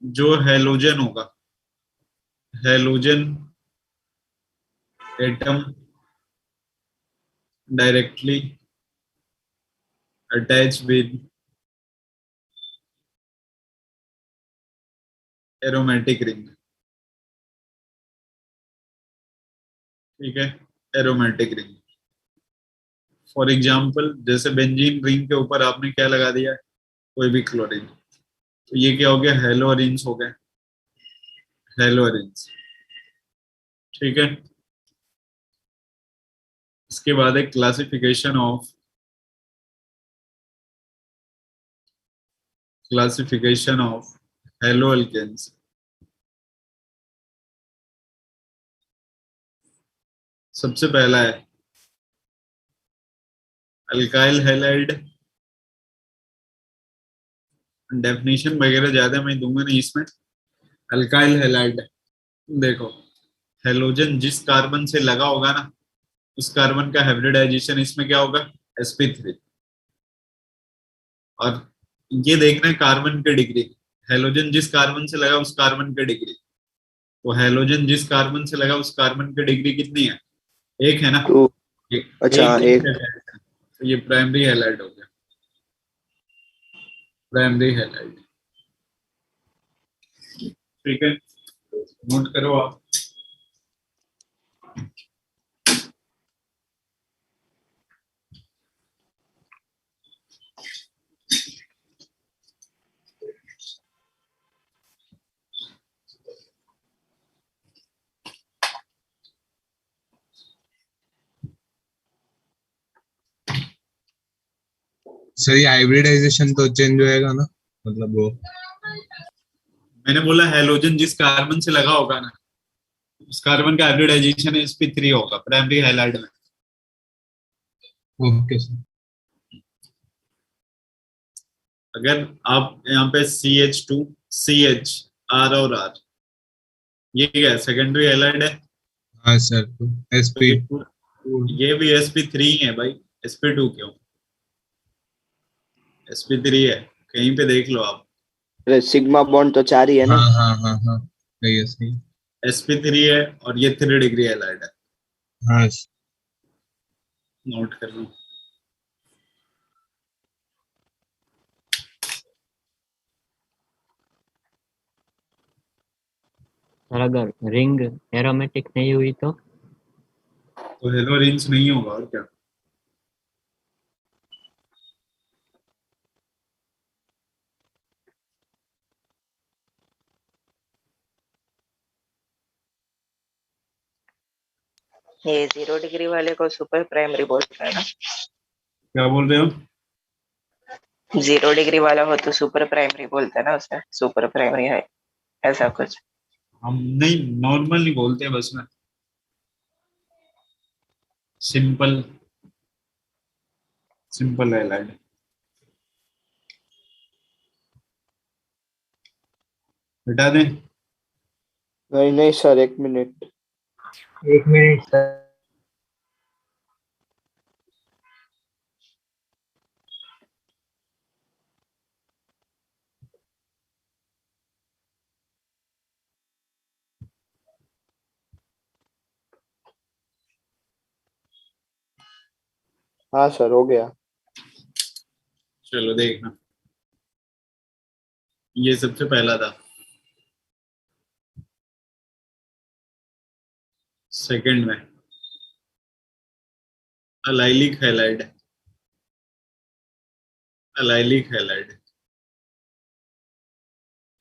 जो हेलोजन होगा, halogen atom directly attach with aromatic ring. ठीक है, एरोमेटिक रिंग। फॉर एग्जाम्पल जैसे बेंजीन रिंग के ऊपर आपने क्या लगा दिया, कोई भी क्लोरीन, तो ये क्या हो गया, हेलोरिन्स हो गए, हेलोरिन्स। ठीक है, इसके बाद एक क्लासिफिकेशन ऑफ हेलो एल्केन्स। सबसे पहला है अल्काइल हैलाइड। डेफिनेशन वगैरह ज्यादा मैं दूंगा नहीं इसमें। अल्काइल हैलाइड, देखो, हेलोजन जिस कार्बन से लगा होगा ना, उस कार्बन का हाइब्रिडाइजेशन इसमें क्या होगा, sp3। और ये देखना है कार्बन की डिग्री, हेलोजन जिस कार्बन से लगा उस कार्बन की डिग्री, तो हेलोजन जिस कार्बन से लगा उस कार्बन की डिग्री कितनी है, एक है ना, तो एक, अच्छा एक एक। तो ये प्राइमरी हैलाइड हो गया, प्राइमरी हैलाइड। ठीक है, नोट करो आप। सर ये हाइब्रिडाइजेशन तो चेंज होएगा ना, मतलब वो। मैंने बोला हेलोजन जिस कार्बन से लगा होगा ना, उस कार्बन का हाइब्रिडाइजेशन sp3 होगा प्राइमरी हैलाइड में। Okay sir. अगर आप यहाँ पे CH2 CH R और R, ये क्या है, सेकेंडरी हैलाइड है। हाँ सर, तो तो sp। ये भी sp3 ही है भाई, sp2 क्यों, sp3 है, कहीं पे देख लो आप। अरे सिग्मा बॉन्ड तो 4 ही है हाँ ना। हाँ हाँ हाँ, सही है सही है। sp3 है और ये 3 डिग्री हैलाइड है, हाँ नोट कर लो। और अगर रिंग एरोमेटिक नहीं हुई तो तो हेलोरिन्स नहीं होगा और क्या। ये 0 डिग्री वाले को सुपर प्राइमरी बोलते हैं ना। क्या बोल रहे हो, 0 डिग्री वाला हो तो सुपर प्राइमरी बोलते हैं ना उसे, सुपर प्राइमरी है ऐसा कुछ। हम नहीं, नॉर्मल नहीं बोलते हैं बस में, सिंपल, सिंपल हैलाइड। हटा दें। नहीं नहीं सर, 1 मिनट। 1 minute sir. हाँ सर, हो गया। चलो देखना, ये सबसे पहला था। सेकंड में allylic halide, allylic halide,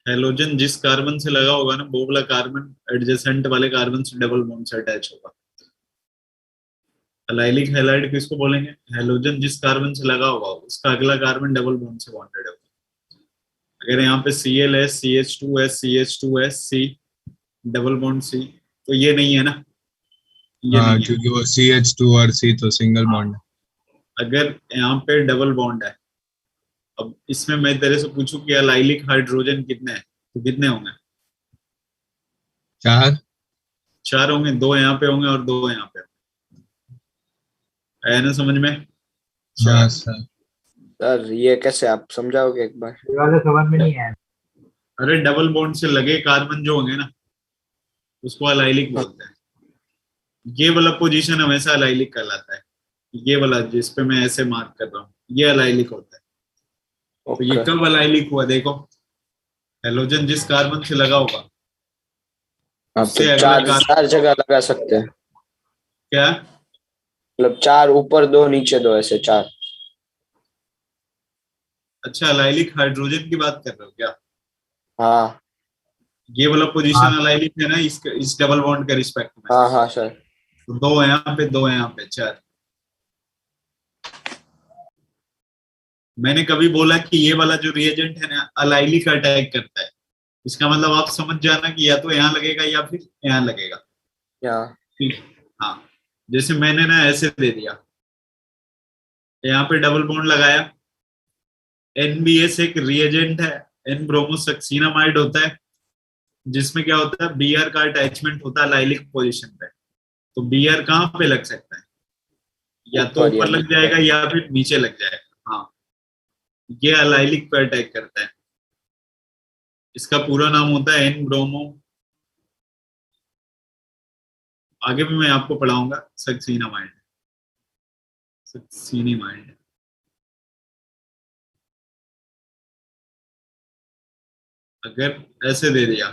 halogen जिस कार्बन से लगा होगा ना, वो वाला कार्बन एडजेसेंट वाले कार्बन से डबल बॉन्ड से अटैच होगा। अलाइलिक हैलाइड किसको बोलेंगे, हेलोजन जिस कार्बन से लगा होगा उसका अगला कार्बन डबल बॉन्ड से बॉन्डेड होगा। अगर यहाँ पे Cl है, CH2S, CH2S, C, double bond C, तो ये नहीं है ना, ये हाँ, नहीं है। क्योंकि वो CH2 और C तो सिंगल हाँ, बॉन्ड है। अगर यहाँ पे डबल बॉन्ड है, अब इसमें मैं तेरे से पूछूं कि अलाइलिक हाइड्रोजन कितने हैं, तो कितने होंगे, 4। 4 होंगे, 2 यहाँ पे होंगे और 2 यहाँ पे। आया ना समझ में, हाँ 4। सर। सर ये कैसे, आप समझाओगे एक बार। ये वाला समझ में नहीं आया। अरे डबल बॉन्ड से लगे कार्बन जो होंगे ना, उसको अलाइलिक बोलते हैं। ये वाला पोजीशन हमेशा अलाइलिक कहलाता है। ये वाला जिस पे मैं ऐसे मार्क कर रहा हूँ, ये अलाइलिक होता है। तो ये ओके। कब अलाइलिक हुआ देखो, हेलोजन जिस कार्बन से लगा होगा हाँ, उससे तो अगला चार कार्बन चार जगह लगा सकते हैं, क्या। मतलब चार, ऊपर दो नीचे दो, ऐसे चार। अच्छा, अलाइलिक हाइड्रोजन की बात कर रहे हो क्या? हाँ ये वाला हाँ पोजीशन अलाइलिक है ना, इस डबल बॉन्ड के रिस्पेक्ट में। हाँ हाँ सर। तो दो है यहाँ पे, दो है यहाँ पे, चार। मैंने कभी बोला कि ये वाला जो रिएजेंट है ना अलाइलिक अटैक करता है, इसका मतलब आप समझ जाना कि या तो यहाँ लगेगा या फिर यहाँ लगेगा। यहाँ। ठीक। हाँ, जैसे मैंने ना ऐसे दे दिया, यहाँ पे डबल बॉन्ड लगाया, NBS एक रिएजेंट है, एन ब्रोमोसक्सीनामाइड होता है, जिसमें क्या होता है, Br का अटैचमेंट होता है लाइलिक पोजीशन पे। तो Br कहाँ पे लग सकता है, या तो ऊपर या ऊपर लग नीचे। जाएगा या फिर नीचे लग जाएगा। हाँ, ये अलाइलिक पे अटैक करता है। इसका पूरा नाम होता है एन ब्रोमो, आगे भी मैं आपको पढ़ाऊंगा, सक्सीनामाइड, सक्सीनामाइड। अगर ऐसे दे दिया,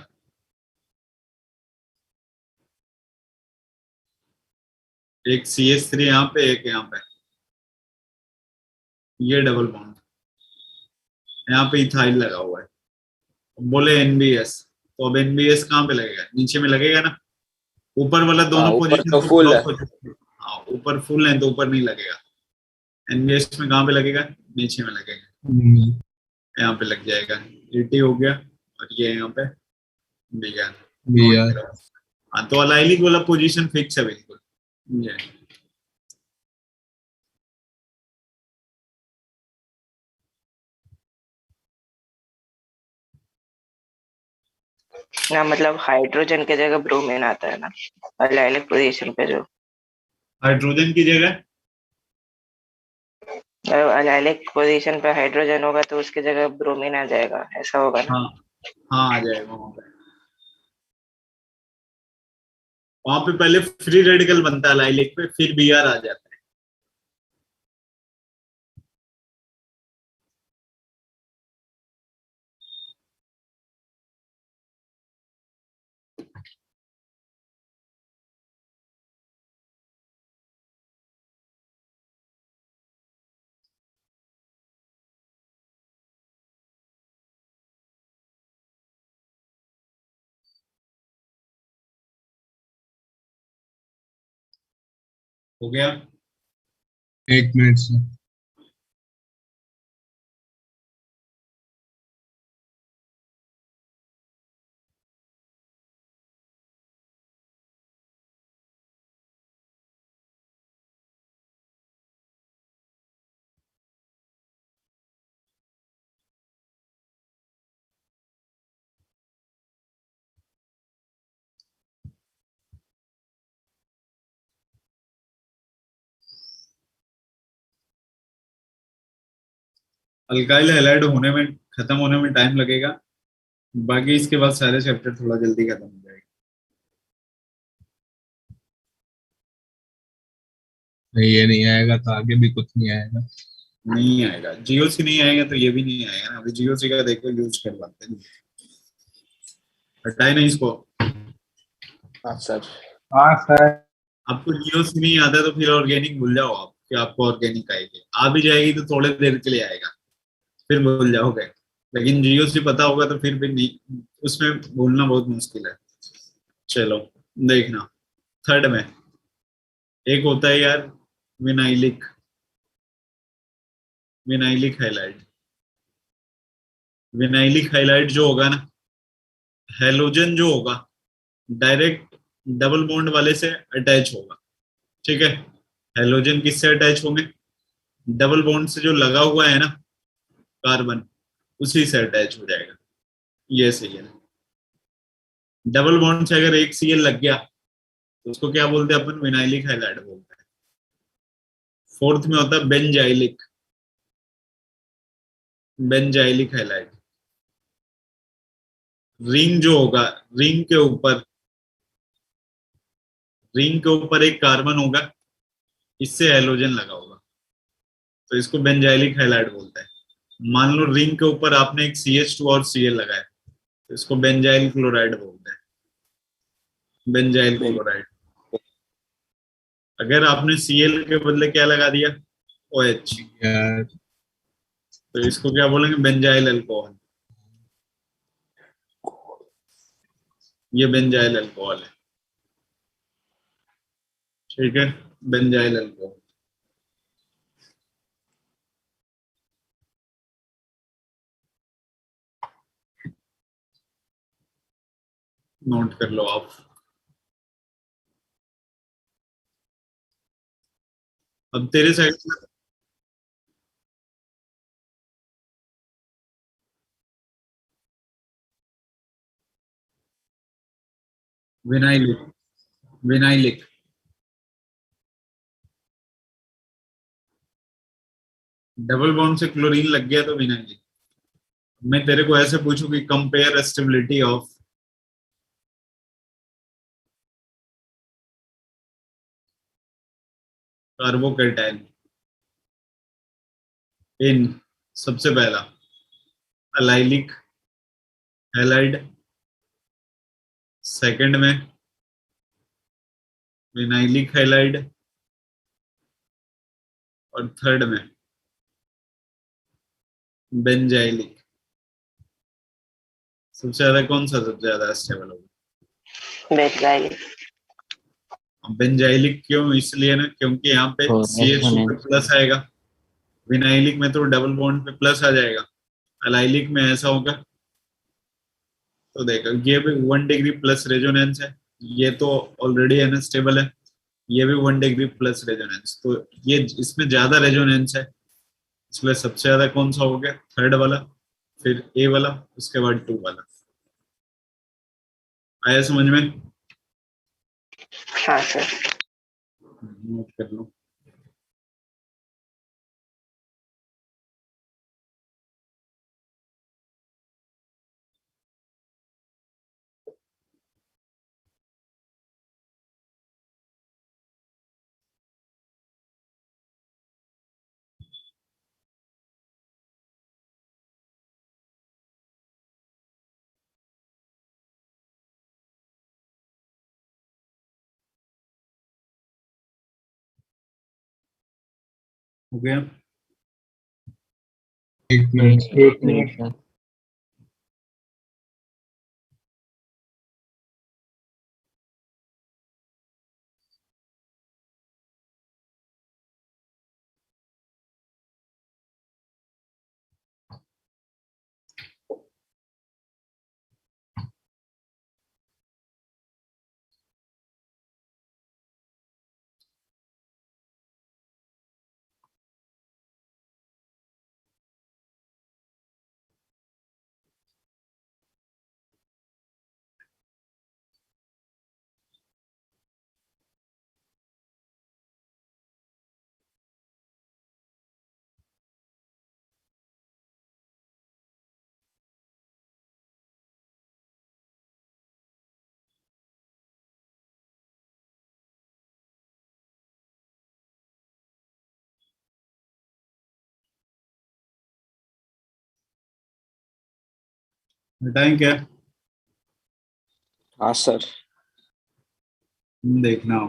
एक CH3 यहाँ पे, एक यहाँ पे, ये डबल बॉन्ड, यहाँ पे इथाइल लगा हुआ है, बोले NBS, तो अब NBS कहाँ पे लगेगा, नीचे में लगेगा ना। ऊपर वाला हाँ, दोनों ऊपर पोजीशन तो तो फुल है। ब्लॉक हो चुके हैं। हाँ, ऊपर फुल है तो ऊपर नहीं लगेगा। NBS में कहाँ पे लगेगा, नीचे में लगेगा, यहाँ पे लग जाएगा। ET हो गया, और ये यहाँ पे Br, नोट VR। करो। हाँ, तो अलाइलिक वाला पोजीशन फिक्स है बिल्कुल, ये। ना मतलब हाइड्रोजन की जगह ब्रोमीन आता है ना अलाइलिक पोजीशन पे, जो हाइड्रोजन की जगह, अलाइलिक पोजीशन पे हाइड्रोजन होगा तो उसकी जगह ब्रोमीन आ जाएगा, ऐसा होगा ना। हाँ हाँ आ जाएगा वहां पे। वहां पे पहले फ्री रेडिकल बनता है लाइलिक पे, फिर Br आ जाता है। हो गया। 1 मिनट से। अल्काइल हैलाइड होने में, खत्म होने में टाइम लगेगा। बाकी इसके बाद सारे चैप्टर थोड़ा जल्दी खत्म हो जाएंगे। नहीं, ये नहीं आएगा तो आगे भी कुछ नहीं आएगा। नहीं आएगा, GOC नहीं आएगा तो ये भी नहीं आएगा ना। अभी GOC का देखो यूज करवाते हैं, हटाए नहीं इसको। हाँ सर। हाँ सर। आपको GOC नहीं आता तो फिर ऑर्गेनिक भूल जाओ आप कि आपको ऑर्गेनिक आएगी। आ भी जाएगी तो थोड़े देर के लिए आएगा, फिर भूल जाओगे। लेकिन GOC पता होगा तो फिर भी नहीं, उसमें भूलना बहुत मुश्किल है। चलो देखना, थर्ड में एक होता है यार, vinylic, vinylic highlight. Vinylic highlight जो होगा ना, हेलोजन जो होगा डायरेक्ट डबल बॉन्ड वाले से अटैच होगा। ठीक है, हेलोजन किससे अटैच होंगे, डबल बॉन्ड से जो लगा हुआ है ना कार्बन, उसी से अटैच हो जाएगा। ये सही है। डबल बॉन्ड से अगर एक Cl लग गया तो उसको क्या बोलते हैं अपन, विनाइलिक हाइलाइड बोलते हैं। फोर्थ में होता है बेंजाइलिक, बेंजाइलिक हाइलाइड। रिंग जो होगा, रिंग के ऊपर रिंग के ऊपर एक कार्बन होगा, इससे हेलोजन लगा होगा, तो इसको बेंजाइलिक हैलाइड बोलते हैं। मान लो रिंग के ऊपर आपने एक CH2 और Cl लगाया, तो इसको बेंजाइल क्लोराइड बोलते हैं, बेंजाइल क्लोराइड। अगर आपने Cl के बदले क्या लगा दिया, OH, यार तो इसको क्या बोलेंगे, बेंजाइल अल्कोहल। ये बेंजाइल अल्कोहल है, ठीक है, बेंजाइल अल्कोहल। नोट कर लो आप। अब तेरे साइड से विनाइलिक, विनाइलिक। डबल बॉन्ड से क्लोरीन लग गया तो विनाइलिक। मैं तेरे को ऐसे पूछूं कि कंपेयर स्टेबिलिटी ऑफ कार्बोकैटायन इन, सबसे पहला अलाइलिक हैलाइड, सेकंड में विनाइलिक हैलाइड, और थर्ड में बेंजाइलिक। सबसे ज्यादा कौन सा सबसे ज्यादा स्टेबल होगा? बेंजाइलिक। बेंजाइलिक क्यों, इसलिए ना क्योंकि यहाँ पे तो CH2 पे रेजोनेंस। प्लस आएगा, विनाइलिक में तो डबल बॉन्ड पे प्लस आ जाएगा, अलाइलिक में ऐसा होगा। तो देखो ये भी 1 डिग्री प्लस रेजोनेंस है, ये तो ऑलरेडी अनस्टेबल है, ये भी 1 डिग्री प्लस रेजोनेंस, तो ये इसमें ज्यादा रेजोनेंस है, इसलिए सबसे ज्यादा कौन सा हो गया, थर्ड वाला, फिर A वाला, उसके बाद 2 वाला। आया समझ में? हाँ सर। नोट कर लो। हो गया? एक मिनट। एक मिनट सर। हटाएं क्या? हाँ सर। देखना हो।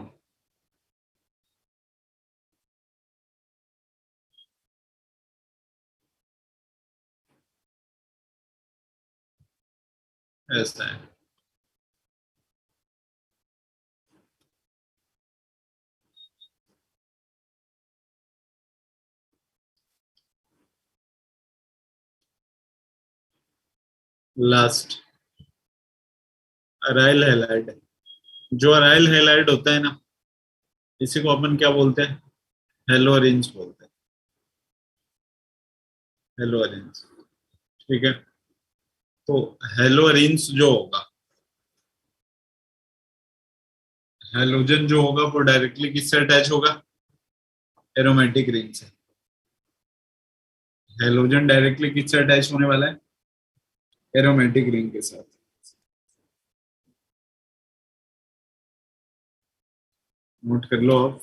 ऐसा है, लास्ट अराइल हैलाइड। जो अराइल हैलाइड होता है ना, इसी को अपन क्या बोलते हैं, हेलोरेंस बोलते हैं, हेलोरेंस, ठीक है। तो हेलोरेंस जो होगा, हेलोजन जो होगा वो डायरेक्टली किससे अटैच होगा, एरोमेटिक रिंग से। हेलोजन डायरेक्टली किससे अटैच होने वाला है, एरोमेटिक रिंग के साथ। नोट कर लो आप।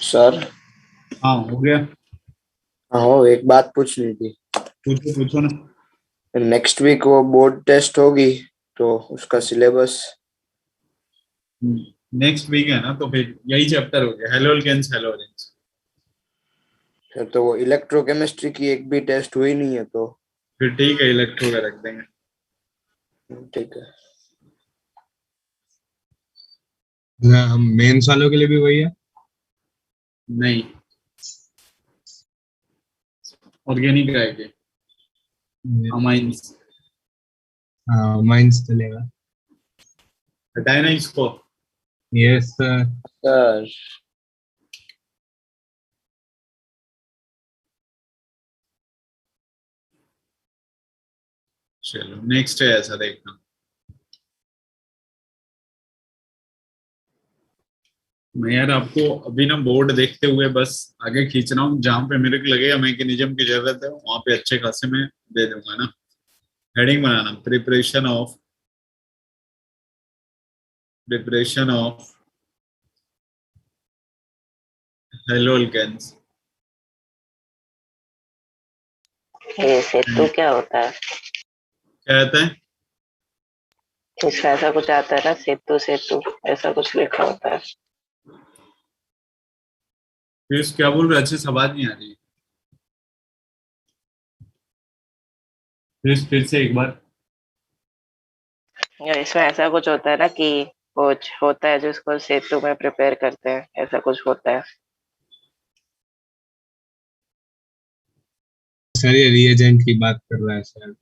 सर। हाँ हो गया। हाँ हो, एक बात पूछनी थी। पूछो पूछो ना। नेक्स्ट वीक वो बोर्ड टेस्ट होगी, तो उसका सिलेबस। नेक्स्ट वीक है ना, तो फिर यही चैप्टर हो गया, हेलोल्केन्स हेलोजेंस। तो वो इलेक्ट्रोकेमिस्ट्री की एक भी टेस्ट हुई नहीं है, तो फिर ठीक है, इलेक्ट्रो का रख देंगे। ठीक है। हाँ, हम मेंस वालों के लिए भी वही है। नहीं, ऑर्गेनिक रहेगी, अमाइंस। हाँ माइंस चलेगा। हटाए ना इसको। Yes sir. सर। चलो नेक्स्ट है, ऐसा देखना। मैं यार आपको अभी ना बोर्ड देखते हुए बस आगे खींच रहा हूँ, जहां पे मेरे को लगेगा मैकेनिज्म की जरूरत है वहां पे अच्छे खासे मैं दे दूंगा ना। हेडिंग बनाना, प्रिपरेशन ऑफ हेलोल्केन्स। ये सेतु क्या होता है? क्या कहता है? इसका ऐसा कुछ आता है ना, सेतु सेतु ऐसा कुछ लिखा होता है। क्या बोल रहे? अच्छे से आवाज नहीं आ रही। फिर से एक बार। या इसमें ऐसा कुछ होता है ना कि कुछ होता है जिसको सेतु में प्रिपेयर करते हैं, ऐसा कुछ होता है। सर ये रिएजेंट की बात कर रहा है सर।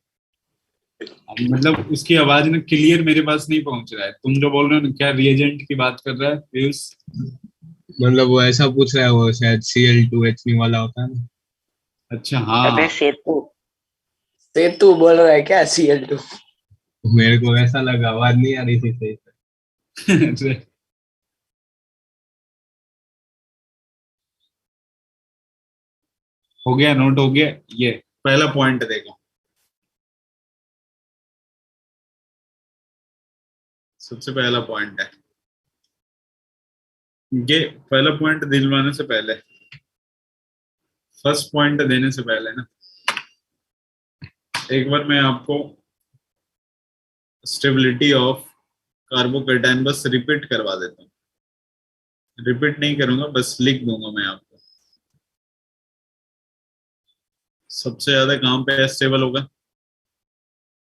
मतलब उसकी आवाज ना क्लियर मेरे पास नहीं पहुंच रहा है। तुम जो बोल रहे हो ना, क्या रिएजेंट की बात कर रहा है पीयूष? मतलब वो ऐसा पूछ रहा है, वो शायद Cl2H वाला होता है ना। अच्छा अबे हाँ। सेतु। सेतु बोल रहा है क्या? Cl2? मेरे को ऐसा लगा, आवाज नहीं आ रही थी सही से। हो गया, नोट हो गया। ये पहला पॉइंट देखो, सबसे पहला पॉइंट है ये। पहला पॉइंट दिलवाने से पहले, फर्स्ट पॉइंट देने से पहले ना, एक बार मैं आपको स्टेबिलिटी ऑफ कार्बोकेटाइन बस रिपीट करवा देता हूँ। रिपीट नहीं करूंगा, बस लिख दूंगा मैं आपको। सबसे ज्यादा कहाँ पे स्टेबल होगा?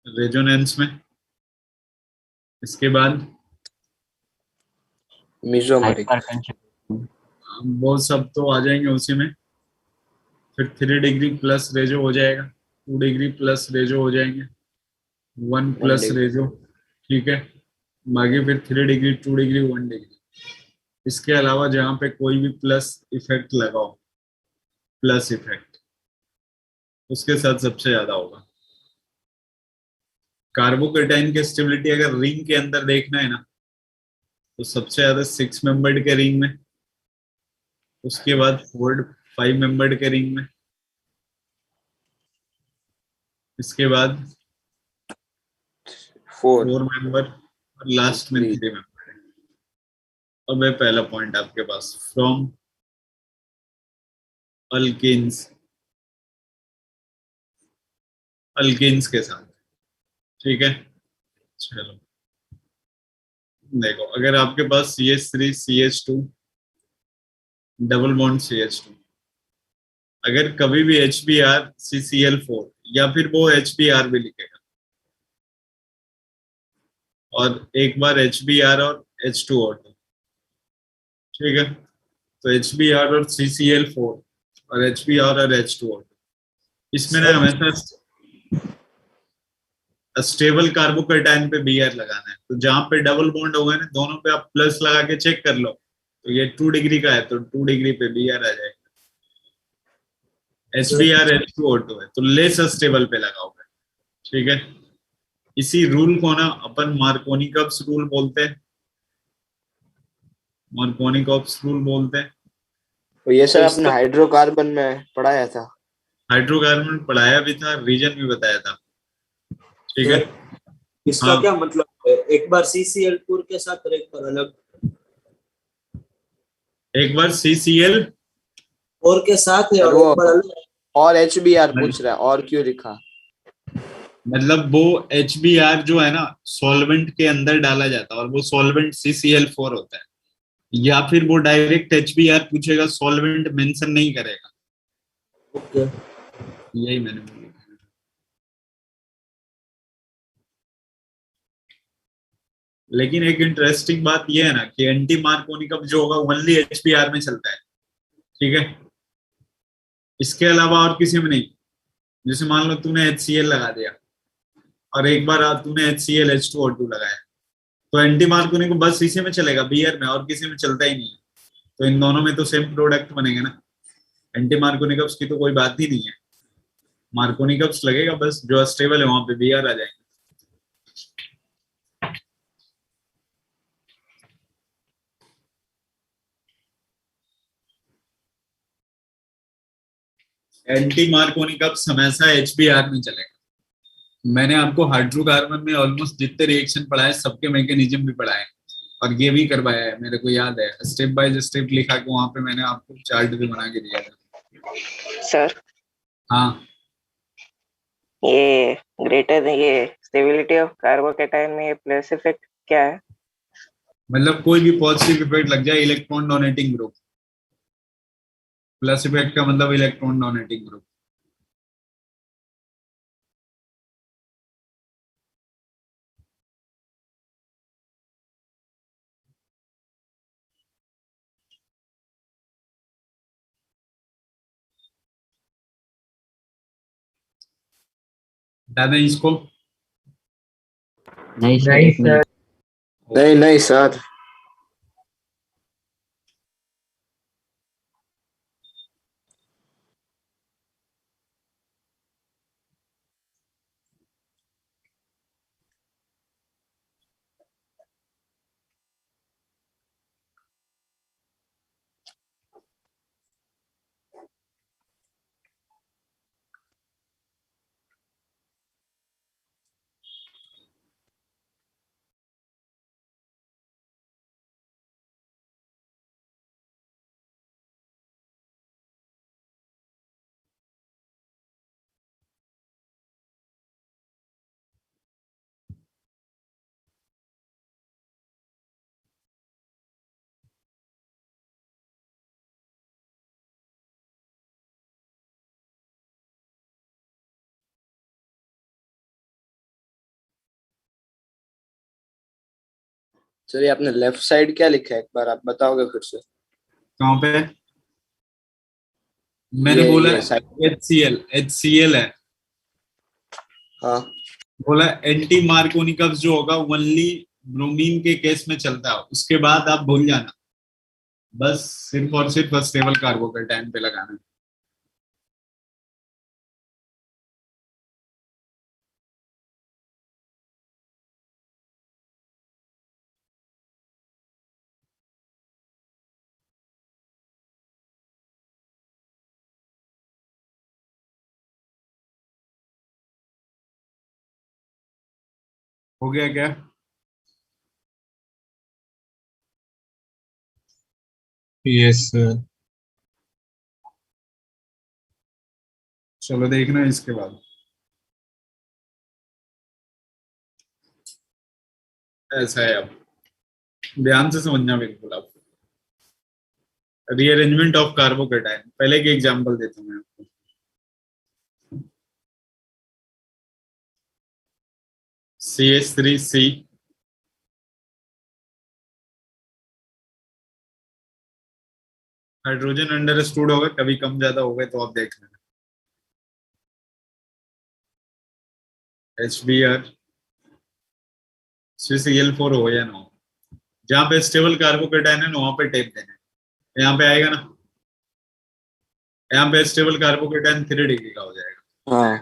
रेजोनेंस में। इसके बाद मिजोमरिक। हाइपरटेंशन। वो सब तो आ जाएंगे उसी में। फिर 3 डिग्री प्लस रेजो हो जाएगा, 2 डिग्री प्लस रेजो हो जाएंगे, 1 प्लस 1 डिग्री। रेजो। ठीक है। बाकी फिर 3 डिग्री, 2 डिग्री, 1 डिग्री। इसके अलावा जहाँ पे कोई भी प्लस इफेक्ट लगाओ, प्लस इफेक्ट, उसके साथ सबसे ज्यादा होगा। कार्बोकेटाइन की स्टेबिलिटी अगर रिंग के अंदर देखना है ना, तो सबसे ज्यादा 6 मेंबर्ड के रिंग में, उसके बाद 5 मेंबर्ड के रिंग में, इसके बाद 4। 4 मेंबर, और लास्ट में 3। 3 मेंबर। अब है पहला पॉइंट आपके पास, फ्रॉम अल्किन्स, अल्किन्स के साथ। ठीक है। चलो देखो, अगर आपके पास CH3CH2 डबल बॉन्ड CH2, अगर कभी भी HBr CCl4, या फिर वो HBr भी लिखेगा, और एक बार HBr और H2O2। ठीक है। तो HBr और CCl4 और HBr और H2O2, इसमें ना सर। हमेशा स्टेबल कार्बोकेटाइन पे Br लगाना है। तो जहां पे डबल बॉन्ड होगा ना, दोनों पे आप प्लस लगा के चेक कर लो। तो ये 2 डिग्री का है, तो 2 डिग्री पे Br आ जाएगा। HBr H2O2 है, तो लेस स्टेबल पे लगाओगे। ठीक है। इसी रूल को ना अपन मार्कोनिकॉप्स रूल बोलते हैं, मार्कोनिकॉप्स रूल बोलते हैं। तो ये सर तो आपने इसका हाइड्रोकार्बन में पढ़ाया था। हाइड्रोकार्बन पढ़ाया भी था, रीजन भी बताया था, ठीक है। इसका हाँ क्या मतलब है? एक बार CCl4 के साथ और एक बार अलग, एक बार CCl और के साथ है और और एक बार वो अलग। और HBr पूछ रहा है, और क्यों लिखा? मतलब वो HBr जो है ना सॉल्वेंट के अंदर डाला जाता है और वो सॉल्वेंट CCl4 होता है, या फिर वो डायरेक्ट HBr पूछेगा, सॉल्वेंट मेंशन नहीं करेगा। ओके। यही मैंने बोला। लेकिन एक इंटरेस्टिंग बात ये है ना कि एंटी मार्कोनिकम जो होगा ओनली HBr में चलता है, ठीक है, इसके अलावा और किसी में नहीं। जैसे मान लो तूने HCl लगा दिया और एक बार तूने HCl H2O2 लगाया, तो एंटी मार्कोनिकम बस इसी में चलेगा, बियर में, और किसी में चलता ही नहीं है। तो इन दोनों में तो सेम प्रोडक्ट बनेंगे ना, एंटी मार्कोनिकम्स की तो कोई बात ही नहीं है। मार्कोनिकम्स लगेगा बस, जो स्टेबल है वहां पे बियर आ जाएंगे। एंटी मार्कोनिकम्स हमेशा HBr में चलेगा। मैंने आपको हाइड्रोकार्बन में ऑलमोस्ट जितने रिएक्शन पढ़ाए सबके मैकेनिज्म भी पढ़ाए और ये भी करवाया है, मेरे को याद है, स्टेप बाय स्टेप लिखा के वहां पे मैंने आपको चार्ट भी बना के दिया था। सर हाँ ये ग्रेटर ये स्टेबिलिटी ऑफ कार्बोकेटाइन में ये प्लस इफेक्ट क्या है? मतलब कोई भी पॉजिटिव इफेक्ट लग जाए electron donating group, plus effect का मतलब इलेक्ट्रॉन डोनेटिंग ग्रुप। दादा इसको नहीं सर, एक मिनट। नहीं नहीं सर। सर ये आपने लेफ्ट साइड क्या लिखा है, एक बार आप बताओगे फिर से? कहाँ पे? मैंने बोला ये साइड। HCl है, हाँ बोला एंटी मार्कोनिकम्स जो होगा ओनली ब्रोमीन के केस में चलता है, उसके बाद आप भूल जाना, बस सिर्फ और सिर्फ स्टेबल कार्बोकेटाइन पे लगाना है। हो गया क्या? Yes sir. चलो देखना इसके बाद। ऐसा है, अब ध्यान से समझना बिल्कुल। आप रीअरेंजमेंट ऑफ कार्बोकेटाइन, पहले एक एग्जांपल देता हूँ मैं आपको। CH3C, हाइड्रोजन अंडरस्टूड होगा, कभी कम ज्यादा हो गए तो आप देख लेना। HBr, CCl4 हो या ना हो, जहाँ पे स्टेबल कार्बोकेटाइन है ना वहां पे टेप देना है। यहाँ पे आएगा ना, यहाँ पे स्टेबल कार्बोकेटाइन 3 डिग्री का हो जाएगा। हाँ।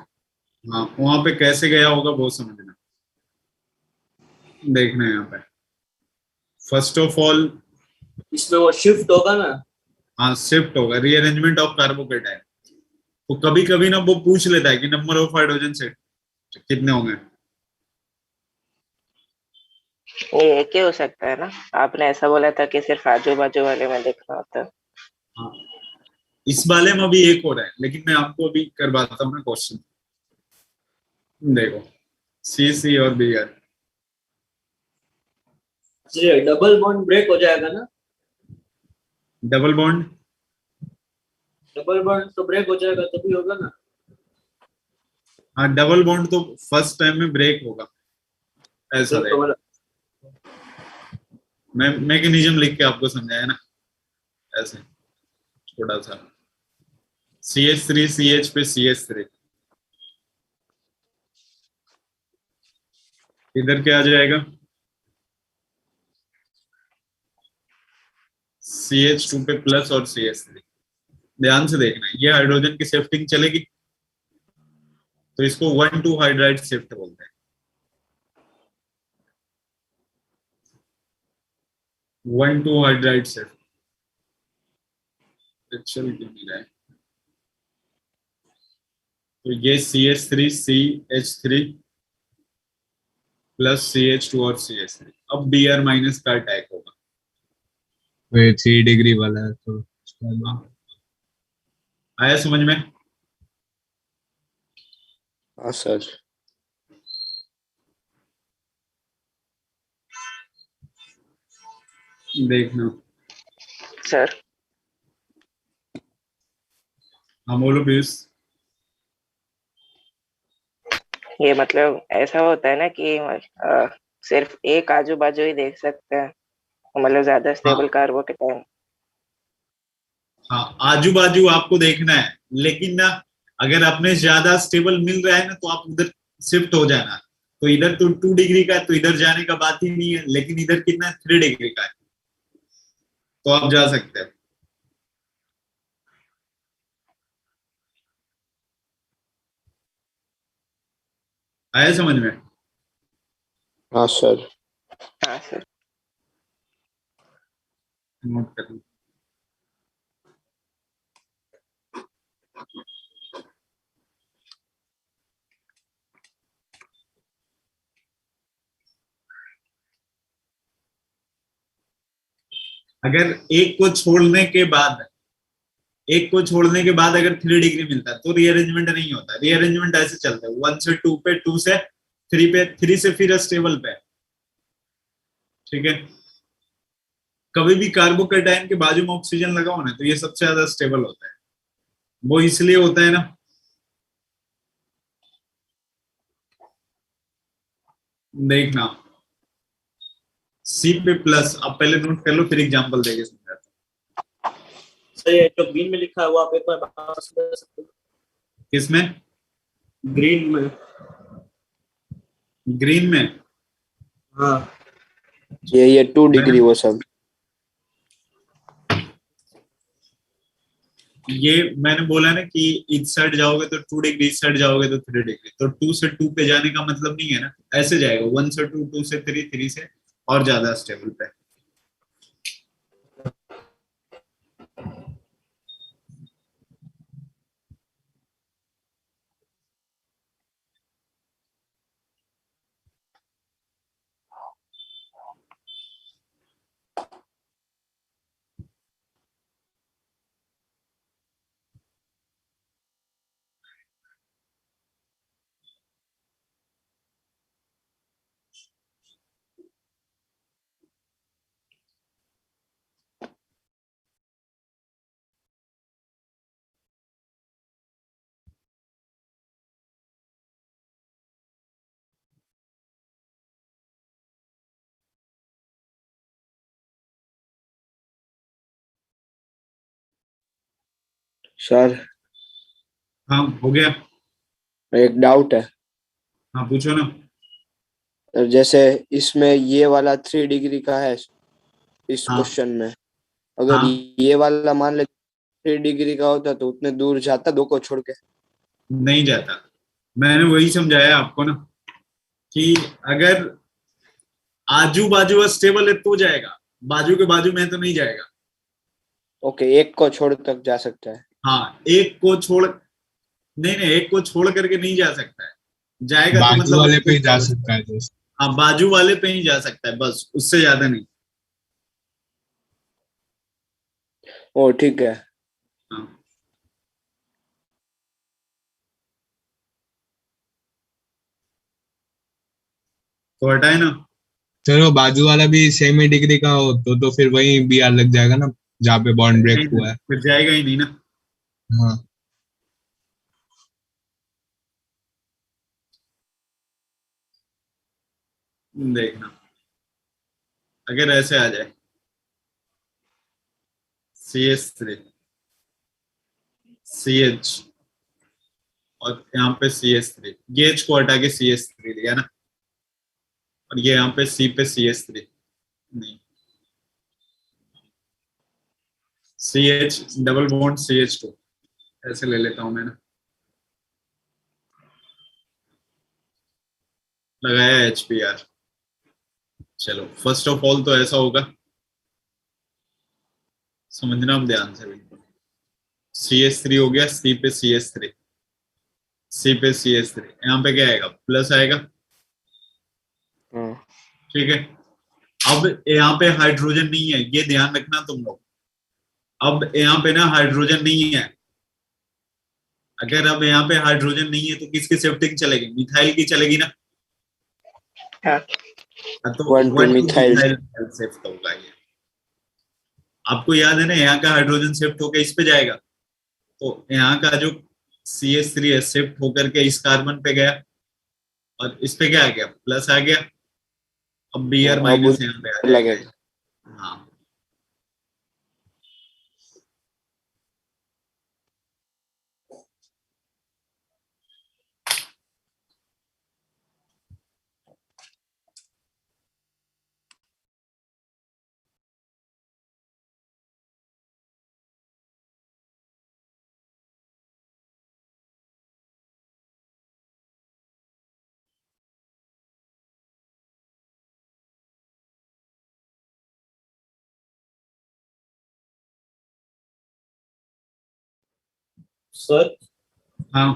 हाँ वहां पे कैसे गया होगा वो समझना। देखना है यहाँ पे फर्स्ट ऑफ ऑल। इसमें वो शिफ्ट होगा ना? हाँ शिफ्ट होगा, रीअरेंजमेंट ऑफ कार्बोकेटाइन। तो कभी कभी ना वो पूछ लेता है कि नंबर ऑफ हाइड्रोजन सेट कितने होंगे। ये एक ही हो सकता है ना? आपने ऐसा बोला था कि सिर्फ आजू बाजू वाले में देखना होता है। हाँ इस वाले में भी एक हो रहा है, लेकिन मैं आपको अभी करवाता हूँ ना क्वेश्चन। देखो सी और बी आर। ये डबल बॉन्ड ब्रेक हो जाएगा ना? डबल बॉन्ड, डबल बॉन्ड तो ब्रेक हो जाएगा तभी होगा ना? हाँ डबल बॉन्ड तो फर्स्ट टाइम में ब्रेक होगा, ऐसा तो रहेगा। मतलब मैं मैकेनिज्म लिख के आपको समझाया ना, ऐसे थोड़ा सा। CH3 CH पे CH3, इधर क्या आ जाएगा? CH2 पे प्लस और CH3। ध्यान से देखना, ये हाइड्रोजन की शिफ्टिंग चलेगी तो इसको 1,2 हाइड्राइड शिफ्ट बोलते हैं। 1,2 हाइड्राइड शिफ्ट चल क्यों नहीं रहा है? तो ये CH3 CH3 प्लस CH2 और CH3। अब Br माइनस का अटैक होगा। ये 3 डिग्री वाला है तो उसका हाँ, आया समझ में? हाँ सर। देखना। सर हाँ बोलो पीयूष। ये मतलब ऐसा होता है ना कि सिर्फ एक आजू बाजू ही देख सकते हैं, मतलब ज्यादा स्टेबल हाँ कार्बोकेटाइन। हाँ आजू बाजू आपको देखना है, लेकिन ना अगर अपने ज्यादा स्टेबल मिल रहा है ना तो आप उधर शिफ्ट हो जाना। तो इधर तो 2 डिग्री का है तो इधर जाने का बात ही नहीं है, लेकिन इधर कितना है 3 डिग्री का है तो आप जा सकते हैं। आया समझ में? हाँ सर। हाँ सर। नोट कर लो। अगर एक को छोड़ने के बाद अगर 3 डिग्री मिलता है तो रीअरेंजमेंट नहीं होता। रीअरेंजमेंट ऐसे चलता है 1 से 2 पे, 2 से 3 पे, 3 से फिर स्टेबल पे। ठीक है, कभी भी कार्बोकेटाइन के बाजू में ऑक्सीजन लगाओ ना तो ये सबसे ज्यादा स्टेबल होता है। वो इसलिए होता है ना, देखना सी पे प्लस। आप पहले नोट कर लो फिर एग्जांपल देके समझाता सर ये जो ग्रीन में लिखा है वो आप एक बार वापस बता सकते हो? हूं। किसमें? ग्रीन में। ग्रीन में? हाँ ये 2 डिग्री वो सब। ये मैंने बोला ना कि इस साइड जाओगे तो 2 डिग्री, इस साइड जाओगे तो 3 डिग्री। तो 2 से 2 पे जाने का मतलब नहीं है ना, ऐसे जाएगा 1 से 2, 2 से 3, 3 से और ज्यादा स्टेबल पे। सर हाँ हो गया। एक डाउट है। हाँ पूछो ना। सर जैसे इसमें ये वाला 3 डिग्री का है इस हाँ क्वेश्चन में, अगर हाँ ये वाला मान ले 3 डिग्री का होता तो उतने दूर जाता दो को छोड़ के? नहीं जाता। मैंने वही समझाया आपको ना कि अगर आजू बाजू स्टेबल है तो जाएगा, बाजू के बाजू में तो नहीं जाएगा। ओके, एक को छोड़ तक जा सकता है। हाँ, एक को छोड़, नहीं नहीं, एक को छोड़ करके नहीं जा सकता है, जाएगा तो बाजू मतलब वाले पे ही जा सकता है दोस्त। हाँ, बाजू वाले पे ही जा सकता है, बस उससे ज्यादा नहीं। ओ ठीक है। हाँ, तो हटाए ना। चलो बाजू वाला भी सेम ही डिग्री का हो तो फिर वही बी आर लग जाएगा ना, जहाँ पे बॉन्ड ब्रेक नहीं, हुआ है। फिर जाएगा ही नहीं ना। हाँ देखना, अगर ऐसे आ जाए CH3 CH और यहाँ पे CH3, ये H को हटा के CH3 लिया ना, और ये यहाँ पे C पे CH3 नहीं, CH डबल बॉन्ड CH2 ऐसे ले लेता हूं मैं ना, लगाया HBr। चलो फर्स्ट ऑफ ऑल तो ऐसा होगा, समझना हम ध्यान से बिल्कुल। CH3 हो गया, C पे CH3, C पे CH3, यहाँ पे क्या आएगा, प्लस आएगा। हाँ ठीक है, अब यहाँ पे हाइड्रोजन नहीं है, ये ध्यान रखना तुम लोग। अब यहाँ पे ना हाइड्रोजन नहीं है, अगर अब यहाँ पे हाइड्रोजन नहीं है तो किसकी शिफ्टिंग चलेगी, मिथाइल की चलेगी ना। हाँ। तो 1 to 1 to methyl. Methyl shift होगा ये। आपको याद है ना, यहाँ का हाइड्रोजन शिफ्ट होकर इस पे जाएगा, तो यहाँ का जो CH3 है शिफ्ट होकर के इस कार्बन पे गया, और इस पे क्या आ गया, प्लस आ गया। अब Br अब माइनस यहाँ पे आ उस जाएगा। लगेगा। हाँ, सर हाँ,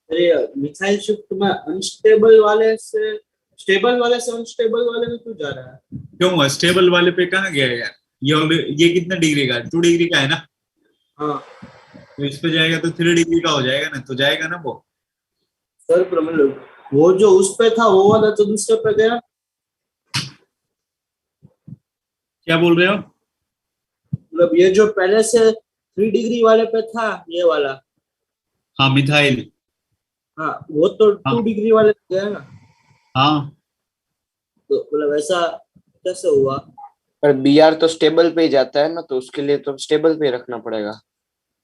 अरे मिसाइल शिफ्ट में अनस्टेबल वाले से स्टेबल वाले से अनस्टेबल वाले में क्यों जा रहा है? क्यों हुआ, स्टेबल वाले पे कहाँ गया यार, ये कितना डिग्री का, 2 डिग्री का है ना, हाँ तो इस पे जाएगा तो 3 डिग्री का हो जाएगा ना, तो जाएगा ना वो। सर पर मतलब वो जो उस पे था वो वाला तो दूसरे पे गया। क्या बोल रहे हो? मतलब ये जो पहले से 3 डिग्री वाले पे था ये वाला, हाँ, मिथाइल। हाँ वो तो हाँ 2 डिग्री वाले पे गया ना। हाँ, तो मतलब ऐसा कैसे हुआ? पर बीआर तो स्टेबल पे ही जाता है ना, तो उसके लिए तो स्टेबल पे ही रखना पड़ेगा।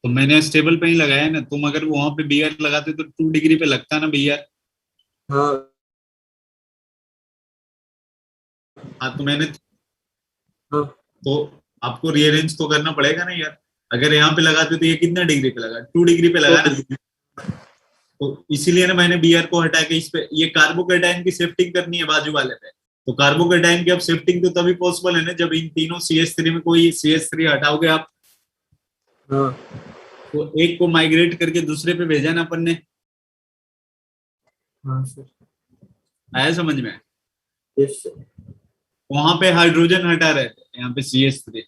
तो मैंने स्टेबल पे ही लगाया ना, तुम अगर वहां पे Br लगाते तो 2 डिग्री पे लगता ना Br। हाँ हाँ, तो मैंने, हाँ तो आपको रीअरेंज तो करना पड़ेगा ना यार, अगर यहाँ पे लगाते तो ये कितना डिग्री पे लगा, 2 डिग्री पे लगा ना, तो इसीलिए ना मैंने Br को हटा के इस पे, ये कार्बोकेटाइन की शिफ्टिंग करनी है बाजू वाले पे, तो कार्बोकेटाइन की अब शिफ्टिंग तो तभी पॉसिबल है ना जब इन तीनों CH3 में कोई CH3 हटाओगे आप, हाँ तो एक को माइग्रेट करके दूसरे पे भेजा ना अपन ने। हाँ सर। आया समझ में? Yes sir. वहां पे हाइड्रोजन हटा रहे थे, यहाँ पे CH3।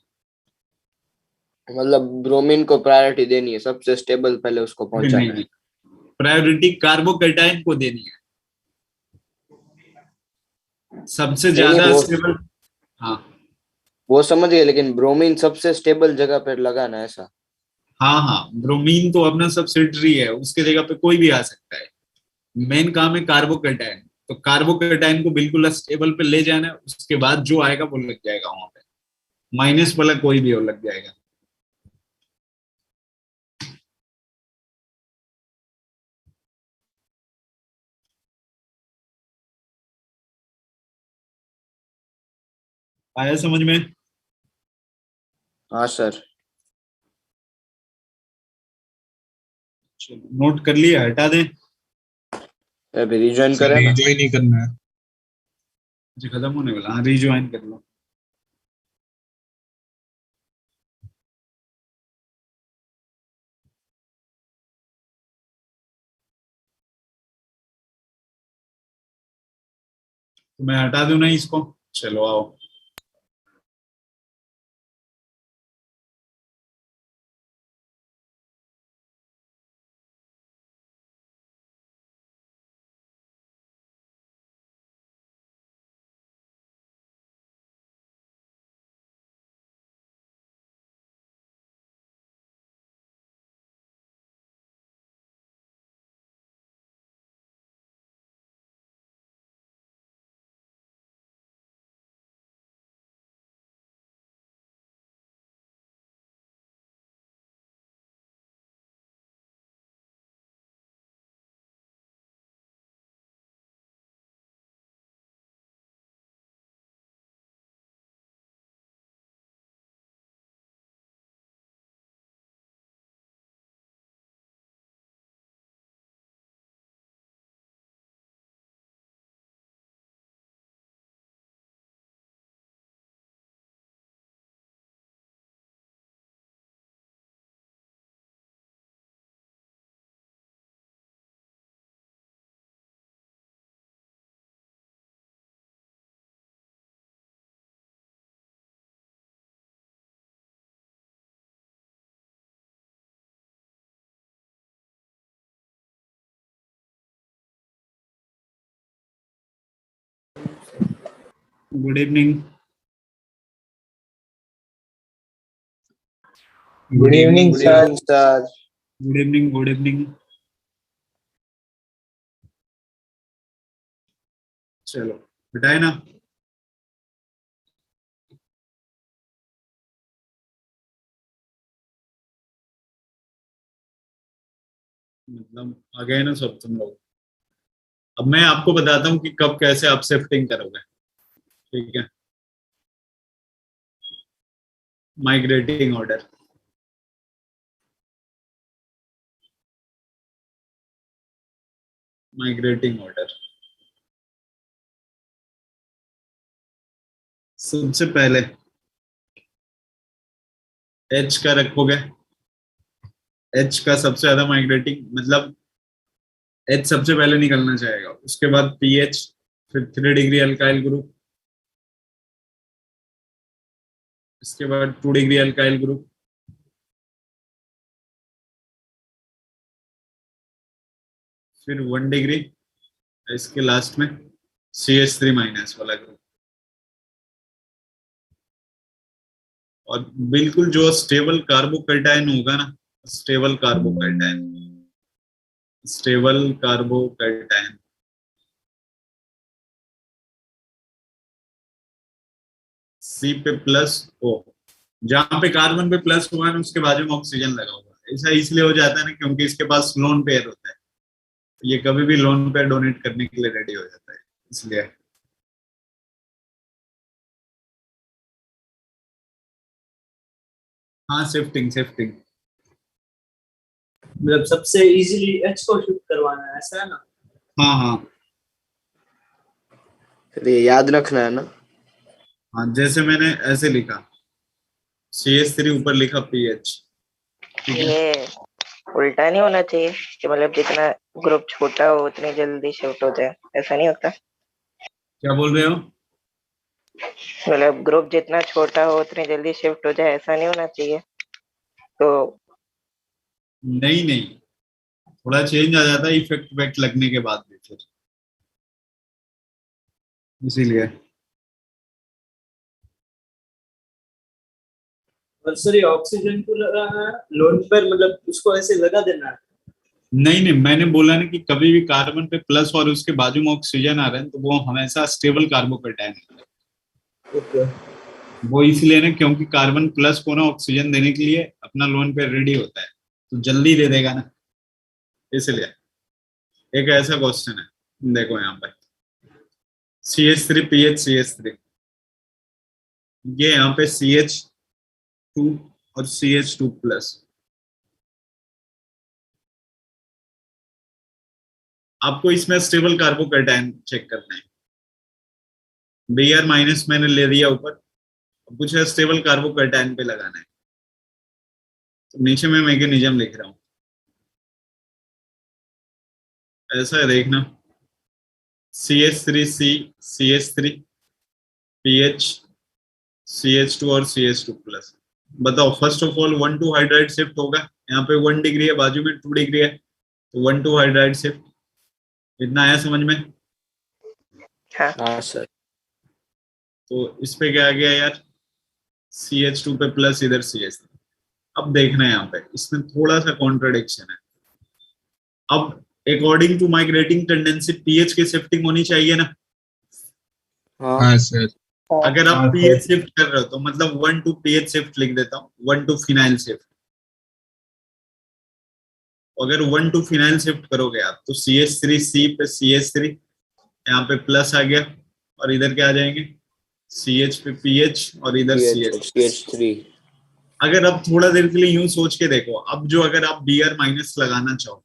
मतलब ब्रोमीन को प्रायोरिटी देनी है, सबसे स्टेबल पहले उसको पहुंचाना है। प्रायोरिटी कार्बोकेटाइन को देनी है, सबसे नहीं, ज्यादा वो स्टेबल। हाँ वो समझ गए, लेकिन ब्रोमीन सबसे स्टेबल जगह पर लगाना है ऐसा। हाँ हाँ, ब्रोमीन तो अपना सब्सिडरी है, उसके जगह पे कोई भी आ सकता है, मेन काम है कार्बोकेटाइन, तो कार्बोकेटाइन को बिल्कुल स्टेबल पे ले जाना है, उसके बाद जो आएगा वो लग जाएगा वहां पे, माइनस वाला कोई भी हो लग जाएगा। आया समझ में? हाँ सर। नोट कर लिया, हटा दें। अभी रिजॉइन सर करें ना। रिजॉइन नहीं करना है। जी खत्म होने वाला, हाँ रिज्वाइन कर लो। तो मैं हटा दूं ना इसको, चलो आओ। Good evening. Good evening good sir. Evening sir. Good evening, good evening. चलो हटाए ना। मतलब आ गए ना सब तुम लोग। अब मैं आपको बताता हूँ कि कब कैसे आप शिफ्टिंग करोगे, ठीक है। Migrating order, migrating order. सबसे पहले एच का रखोगे, एच का सबसे ज्यादा माइग्रेटिंग, मतलब एच सबसे पहले निकलना चाहेगा, उसके बाद पीएच, फिर 3 डिग्री अल्काइल ग्रुप, इसके बाद 2 डिग्री अल्काइल ग्रुप, फिर 1 डिग्री, इसके लास्ट में CH3 माइनस वाला ग्रुप। और बिल्कुल जो स्टेबल कार्बोकैटायन होगा ना, स्टेबल कार्बोकैटायन, स्टेबल कार्बोकैटायन, सी पे प्लस ओ, जहां पे कार्बन पे प्लस हुआ ना उसके बाजू में ऑक्सीजन लगा होगा। ऐसा इसलिए हो जाता है ना क्योंकि इसके पास लोन पेयर होता है, ये कभी भी लोन पेयर डोनेट करने के लिए रेडी हो जाता है, इसलिए। हाँ शिफ्टिंग शिफ्टिंग। मतलब सबसे इजीली एच को शिफ्ट करवाना है, ऐसा है ना? हाँ हाँ फिर ये याद रखना है ना। हाँ, जैसे मैंने ऐसे लिखा, CH3 ऊपर लिखा पीएच, ठीक है। ये उल्टा नहीं होना चाहिए कि मतलब जितना ग्रुप छोटा हो उतनी जल्दी शिफ्ट हो जाए, ऐसा नहीं होता? क्या बोल रहे हो? मतलब ग्रुप जितना छोटा हो उतनी जल्दी शिफ्ट हो जाए, ऐसा नहीं होना चाहिए तो? नहीं नहीं, थोड़ा चेंज आ जाता है इफेक्ट वेक्ट लगने के बाद भी फिर, इसीलिए। और सर ये ऑक्सीजन को लगाना है लोन पर, मतलब उसको ऐसे लगा देना है? नहीं नहीं, मैंने बोला ना कि कभी भी कार्बन पे प्लस और उसके बाजू में ऑक्सीजन आ रहा है तो वो हमेशा स्टेबल कार्बोकैटायन है। ओके। वो इसलिए ना क्योंकि कार्बन प्लस को ना ऑक्सीजन देने के लिए अपना लोन पे रेडी होता है, तो जल्दी दे देगा ना, इसलिए। एक ऐसा क्वेश्चन है, देखो यहाँ पर CH3 PH CH3, ये यहाँ पे CH2 और CH2 प्लस। आपको इसमें स्टेबल कार्बोकैटायन चेक करना है, बी आर माइनस मैंने ले दिया ऊपर, अब कुछ है स्टेबल कार्बोकैटायन पे लगाना है, तो नीचे में मैकेनिज्म लिख रहा हूँ, ऐसा है देखना, CH3C CH3 पीएच CH2 और CH2 प्लस। बताओ first of all 1,2 hydride shift होगा, यहाँ पे 1 डिग्री है, बाजू में 2 डिग्री है, तो 1,2 हाइड्राइड शिफ्ट। इतना आया समझ में? हाँ हाँ सर। तो इस पे क्या आ गया यार, CH2 पे प्लस, इधर CH3। अब देखना है यहाँ पे इसमें थोड़ा सा कॉन्ट्रडिक्शन है। अब according to migrating tendency PH की शिफ्टिंग होनी चाहिए ना। हाँ हाँ सर। अगर आप पीएच शिफ्ट कर रहे हो तो मतलब 1 टू पीएच शिफ्ट लिख देता हूँ, 1 टू फिनाइल शिफ्ट। अगर 1 टू फिनाइल शिफ्ट करोगे आप तो CH3C पे CH3, यहाँ पे प्लस आ गया, और इधर क्या आ जाएंगे, CH पे PH और इधर CH। CH3। अगर आप थोड़ा देर के लिए यूं सोच के देखो, अब जो अगर आप Br माइनस लगाना चाहो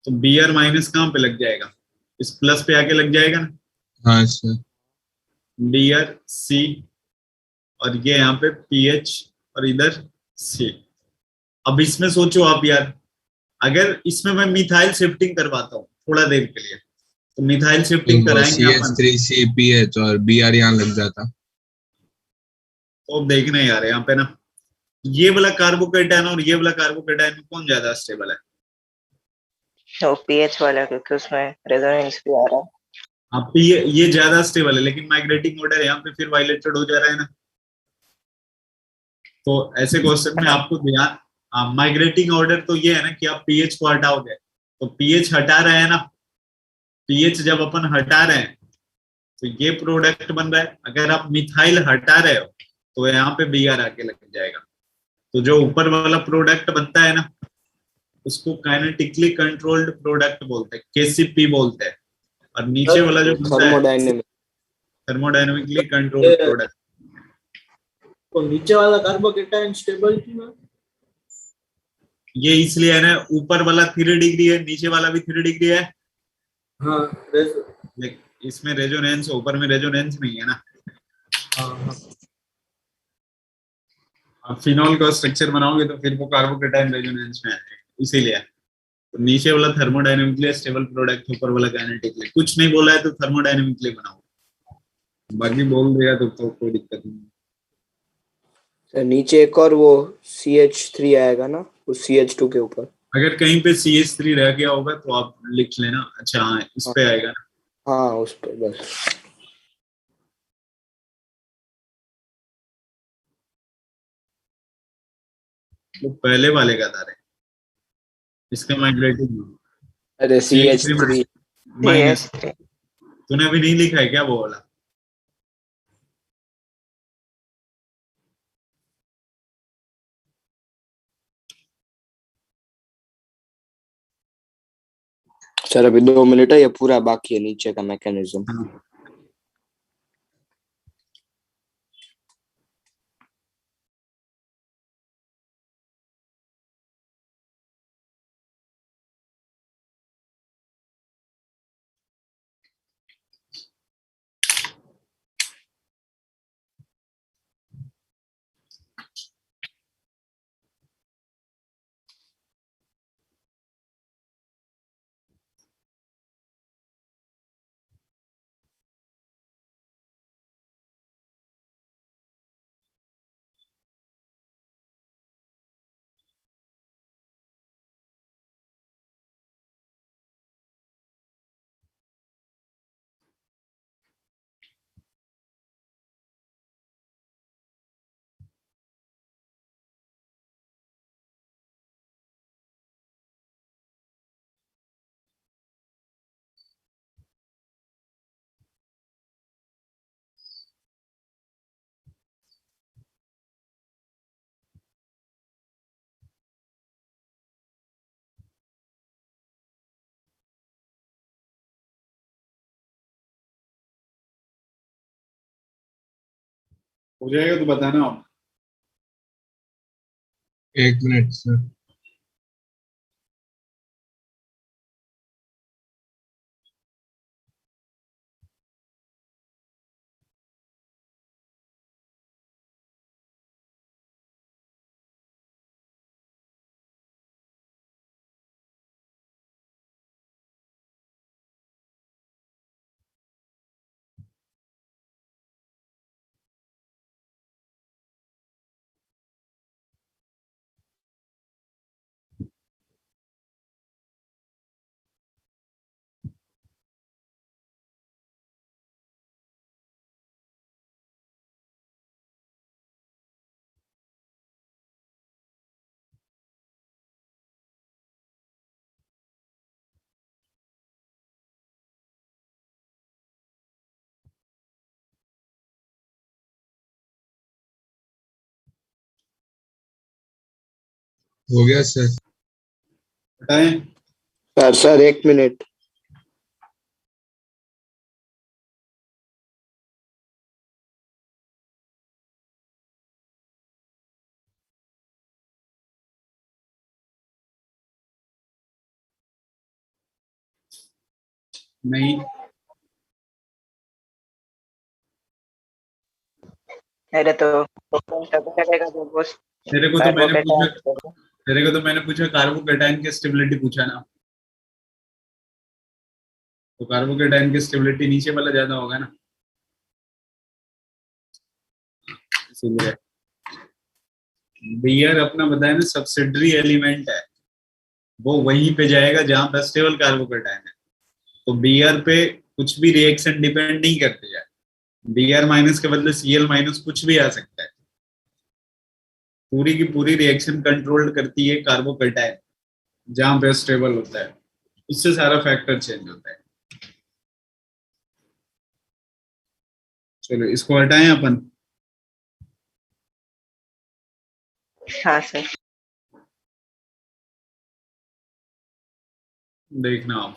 तो Br माइनस कहाँ पे लग जाएगा, इस प्लस पे आके लग जाएगा ना, हाँ सर। Br C, और ये यहाँ पे PH और इधर C। अब इसमें सोचो आप यार, अगर इसमें मैं मिथाइल शिफ्टिंग करवाता हूँ थोड़ा देर के लिए, तो मिथाइल तो शिफ्टिंग वो कराएंगे अपन, CH3CPH और BR यहाँ लग जाता। तो अब देखना है यार यहाँ पे ना, ये वाला कार्बोकेटायन और ये वाला कार्बोकेटायन में कौन ज्यादा स्टेबल है? वो पीएच वाला, क्योंकि उसमें रेजोनेंस भी आ रहा है। आप ये ज्यादा स्टेबल है, लेकिन माइग्रेटिंग ऑर्डर यहाँ पे फिर वायलेटेड हो जा रहा है ना। तो ऐसे क्वेश्चन में आपको ध्यान, माइग्रेटिंग ऑर्डर तो ये है ना कि आप पीएच को हटाओगे, तो पीएच हटा रहे हैं ना, पीएच जब अपन हटा रहे हैं तो ये प्रोडक्ट बन रहा है। अगर आप मिथाइल हटा रहे हो तो यहाँ पे Br आके लग जाएगा, तो जो ऊपर वाला प्रोडक्ट बनता है ना उसको काइनेटिकली कंट्रोल्ड प्रोडक्ट बोलते हैं, KCP बोलते हैं, और नीचे वाला जो बनता है थर्मोडायनेमिक। Thermodynamically controlled product. तो नीचे वाला कार्बोकेटायन स्टेबल क्यों है? ये इसलिए है ना, ऊपर वाला 3 डिग्री है, नीचे वाला भी 3 डिग्री है, हाँ लेकिन इसमें रेजोनेंस, ऊपर में रेजोनेंस नहीं है ना। हाँ। आप फिनॉल का स्ट्रक्चर बनाओगे तो फिर वो कार्बोकेटायन रेजोनेंस में आ जाएगा, इसीलिए। तो नीचे वाला थर्मोडायनेमिकली स्टेबल प्रोडक्ट, ऊपर वाला काइनेटिकली। कुछ नहीं बोला है तो थर्मोडायनेमिकली बनाओ, बाकी बोल दिया तो कोई दिक्कत नहीं। सर नीचे एक और वो CH3 आएगा ना उस CH2 के ऊपर। अगर कहीं पे CH3 रह गया होगा तो आप लिख लेना। अच्छा हाँ, इस पे आएगा ना। हाँ उस पर बस। वो पहले वाले का था रे, इसका माइग्रेटिंग अरे CH3 CH3। माइनस। CH3। तूने अभी नहीं लिखा है क्या वो वाला? सर अभी 2 मिनट है, ये पूरा बाकी है नीचे का मैकेनिज्म। हाँ। हो जाएगा तो बताना आप। 1 मिनट सर। हो गया सर। बताएं। Sir 1 minute. नहीं, अरे तो तभी चलेगा जब वो तेरे को तो मैंने पूछा कार्बोकेटायन। तेरे को तो मैंने पूछा कार्बोकेटाइन की स्टेबिलिटी पूछा ना, तो कार्बोकेटाइन की स्टेबिलिटी नीचे वाला ज्यादा होगा ना, इसीलिए। बियर अपना बताया ना सब्सिडरी एलिमेंट है, वो वहीं पे जाएगा जहां पे स्टेबल कार्बोकेटाइन है। तो बीआर पे कुछ भी रिएक्शन डिपेंड नहीं करती है, बीआर माइनस के बदले सीएल माइनस कुछ भी आ सकता है। पूरी की पूरी रिएक्शन कंट्रोल करती है कार्बोकेटाइन, जहां पे स्टेबल होता है, उससे सारा फैक्टर चेंज होता है। चलो इसको हटाएं अपन। हाँ सर। देखना आप,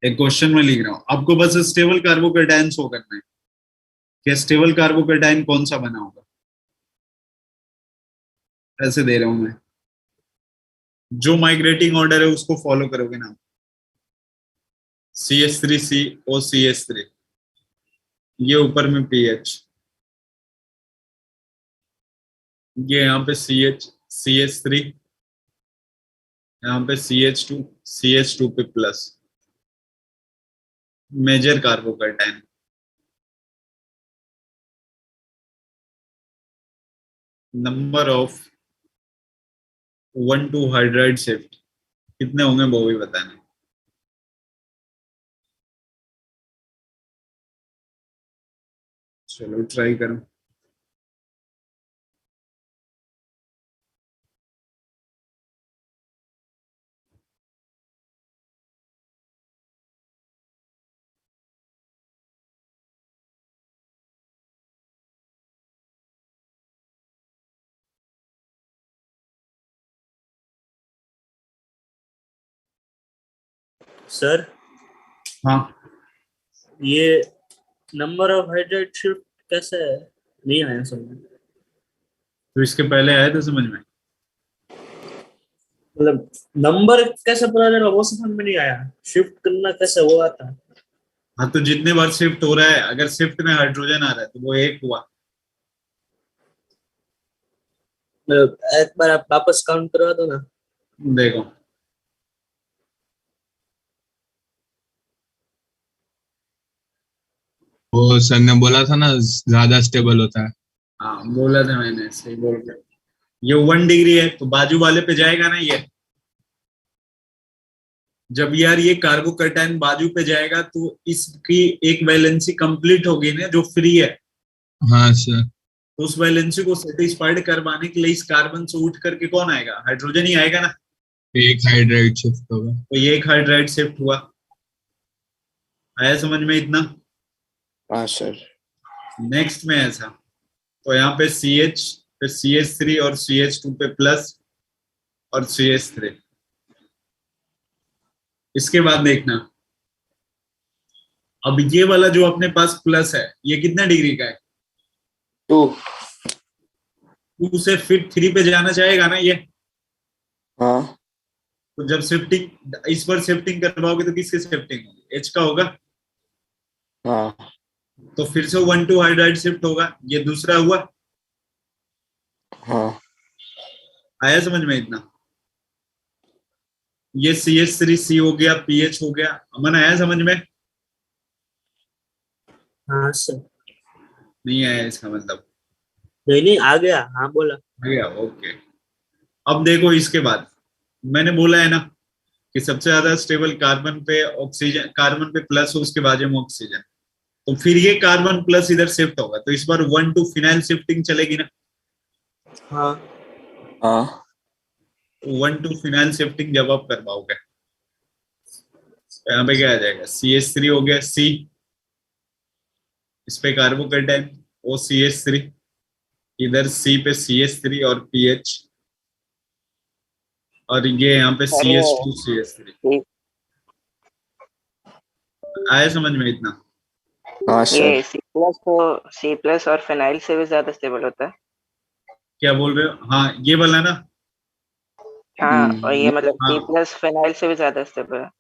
एक क्वेश्चन में लिख रहा हूं, आपको बस स्टेबल कार्बोकेटाइन शो करना है कि स्टेबल कार्बोकेटाइन कौन सा बना होगा। ऐसे दे रहा हूं मैं, जो माइग्रेटिंग ऑर्डर है उसको फॉलो करोगे ना। CH3COCH3, ये ऊपर में पीएच, ये यहाँ पे CH3, यहाँ पे CH2 पे plus, major carbocation. Number of 1,2 hydride shift कितने होंगे वो भी बताना। चलो ट्राई करो। सर हाँ, ये नंबर ऑफ हाइड्राइड शिफ्ट कैसे है? नहीं आया समझ। तो इसके पहले आए थे समझ में। मतलब नंबर कैसे पता चला वो समझ में नहीं आया, शिफ्ट करना कैसे वो आता। हाँ, तो जितने बार शिफ्ट हो रहा है, अगर शिफ्ट में हाइड्रोजन आ रहा है तो वो एक हुआ। मतलब एक बार आप वापस काउंट करवा दो ना। देखो, वो सर ने बोला था ना ज्यादा स्टेबल होता है। हाँ बोला था मैंने, सही बोल रहे। ये 1 डिग्री है तो बाजू वाले पे जाएगा ना ये। जब यार ये कार्बोकेटाइन बाजू पे जाएगा तो इसकी एक वैलेंसी कंप्लीट होगी ना जो फ्री है, हाँ सर। तो उस वैलेंसी को सेटिस्फाइड करवाने के लिए इस कार्बन से उठ करके कौन आएगा, हाइड्रोजन ही आएगा ना। एक हाइड्राइड शिफ्ट होगा। तो ये एक हाइड्राइड शिफ्ट हुआ। आया समझ में इतना। हाँ सर। नेक्स्ट में ऐसा, तो यहाँ पे CH पे CH3 और CH2 पे प्लस और CH3। इसके बाद देखना, अब ये वाला जो अपने पास प्लस है ये कितना डिग्री का है, 2। 2 से फिर 3 पे जाना चाहेगा ना ये। हाँ तो जब शिफ्टिंग इस पर शिफ्टिंग करवाओगे तो किसकी शिफ्टिंग होगी, H का होगा। हाँ तो फिर से 1,2 हाइड्राइड शिफ्ट होगा, ये दूसरा हुआ। हाँ आया समझ में इतना। ये CH3C हो गया, PH हो गया। अमन आया समझ में। हाँ सर। नहीं आया इसका मतलब। नहीं नहीं आ गया, हाँ बोला। आ गया, ओके। अब देखो इसके बाद, मैंने बोला है ना कि सबसे ज्यादा स्टेबल कार्बन पे ऑक्सीजन, कार्बन पे प्लस हो उसके बाजू में ऑक्सीजन। तो फिर ये कार्बन प्लस इधर शिफ्ट होगा, तो इस बार 1,2 फिनाइल शिफ्टिंग चलेगी ना। हाँ हाँ 1,2 फिनाइल शिफ्टिंग जब आप करवाओगे तो यहाँ पे क्या आ जाएगा, CH3 हो गया, C, इस पे कार्बोकेटाइन OCH3, इधर C पे CH3 और PH, और ये यहाँ पे अरे CH2 CH3। ठीक, आया समझ में इतना? हाँ सर। ये C+ और फिनाइल से भी ज्यादा स्टेबल होता है। क्या बोल रहे हो? हाँ ये वाला ना। हाँ, और ये मतलब हाँ C+ फिनाइल से भी ज्यादा स्टेबल है।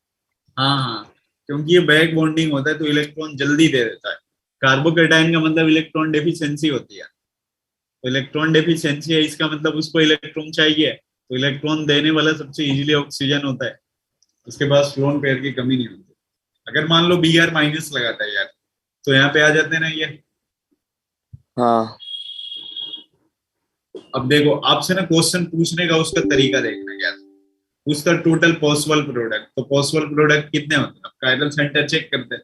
हाँ हाँ, क्योंकि ये बैक बॉन्डिंग होता है तो इलेक्ट्रॉन जल्दी दे देता है। कार्बोकेटाइन का मतलब इलेक्ट्रॉन डेफिशिएंसी होती है, तो इलेक्ट्रॉन डेफिशिएंसी है, इसका मतलब उसको इलेक्ट्रॉन चाहिए, तो इलेक्ट्रॉन देने वाला सबसे इजीली ऑक्सीजन होता है, उसके पास लोन पेयर की कमी नहीं होती। अगर मान लो Br- लगाता है यार, तो यहाँ पे आ जाते हैं ना ये। हाँ अब देखो आपसे ना क्वेश्चन पूछने का उसका तरीका देखना यार, उसका टोटल पॉसिबल प्रोडक्ट, तो पॉसिबल प्रोडक्ट कितने होते हैं, कायरल सेंटर चेक करते हैं।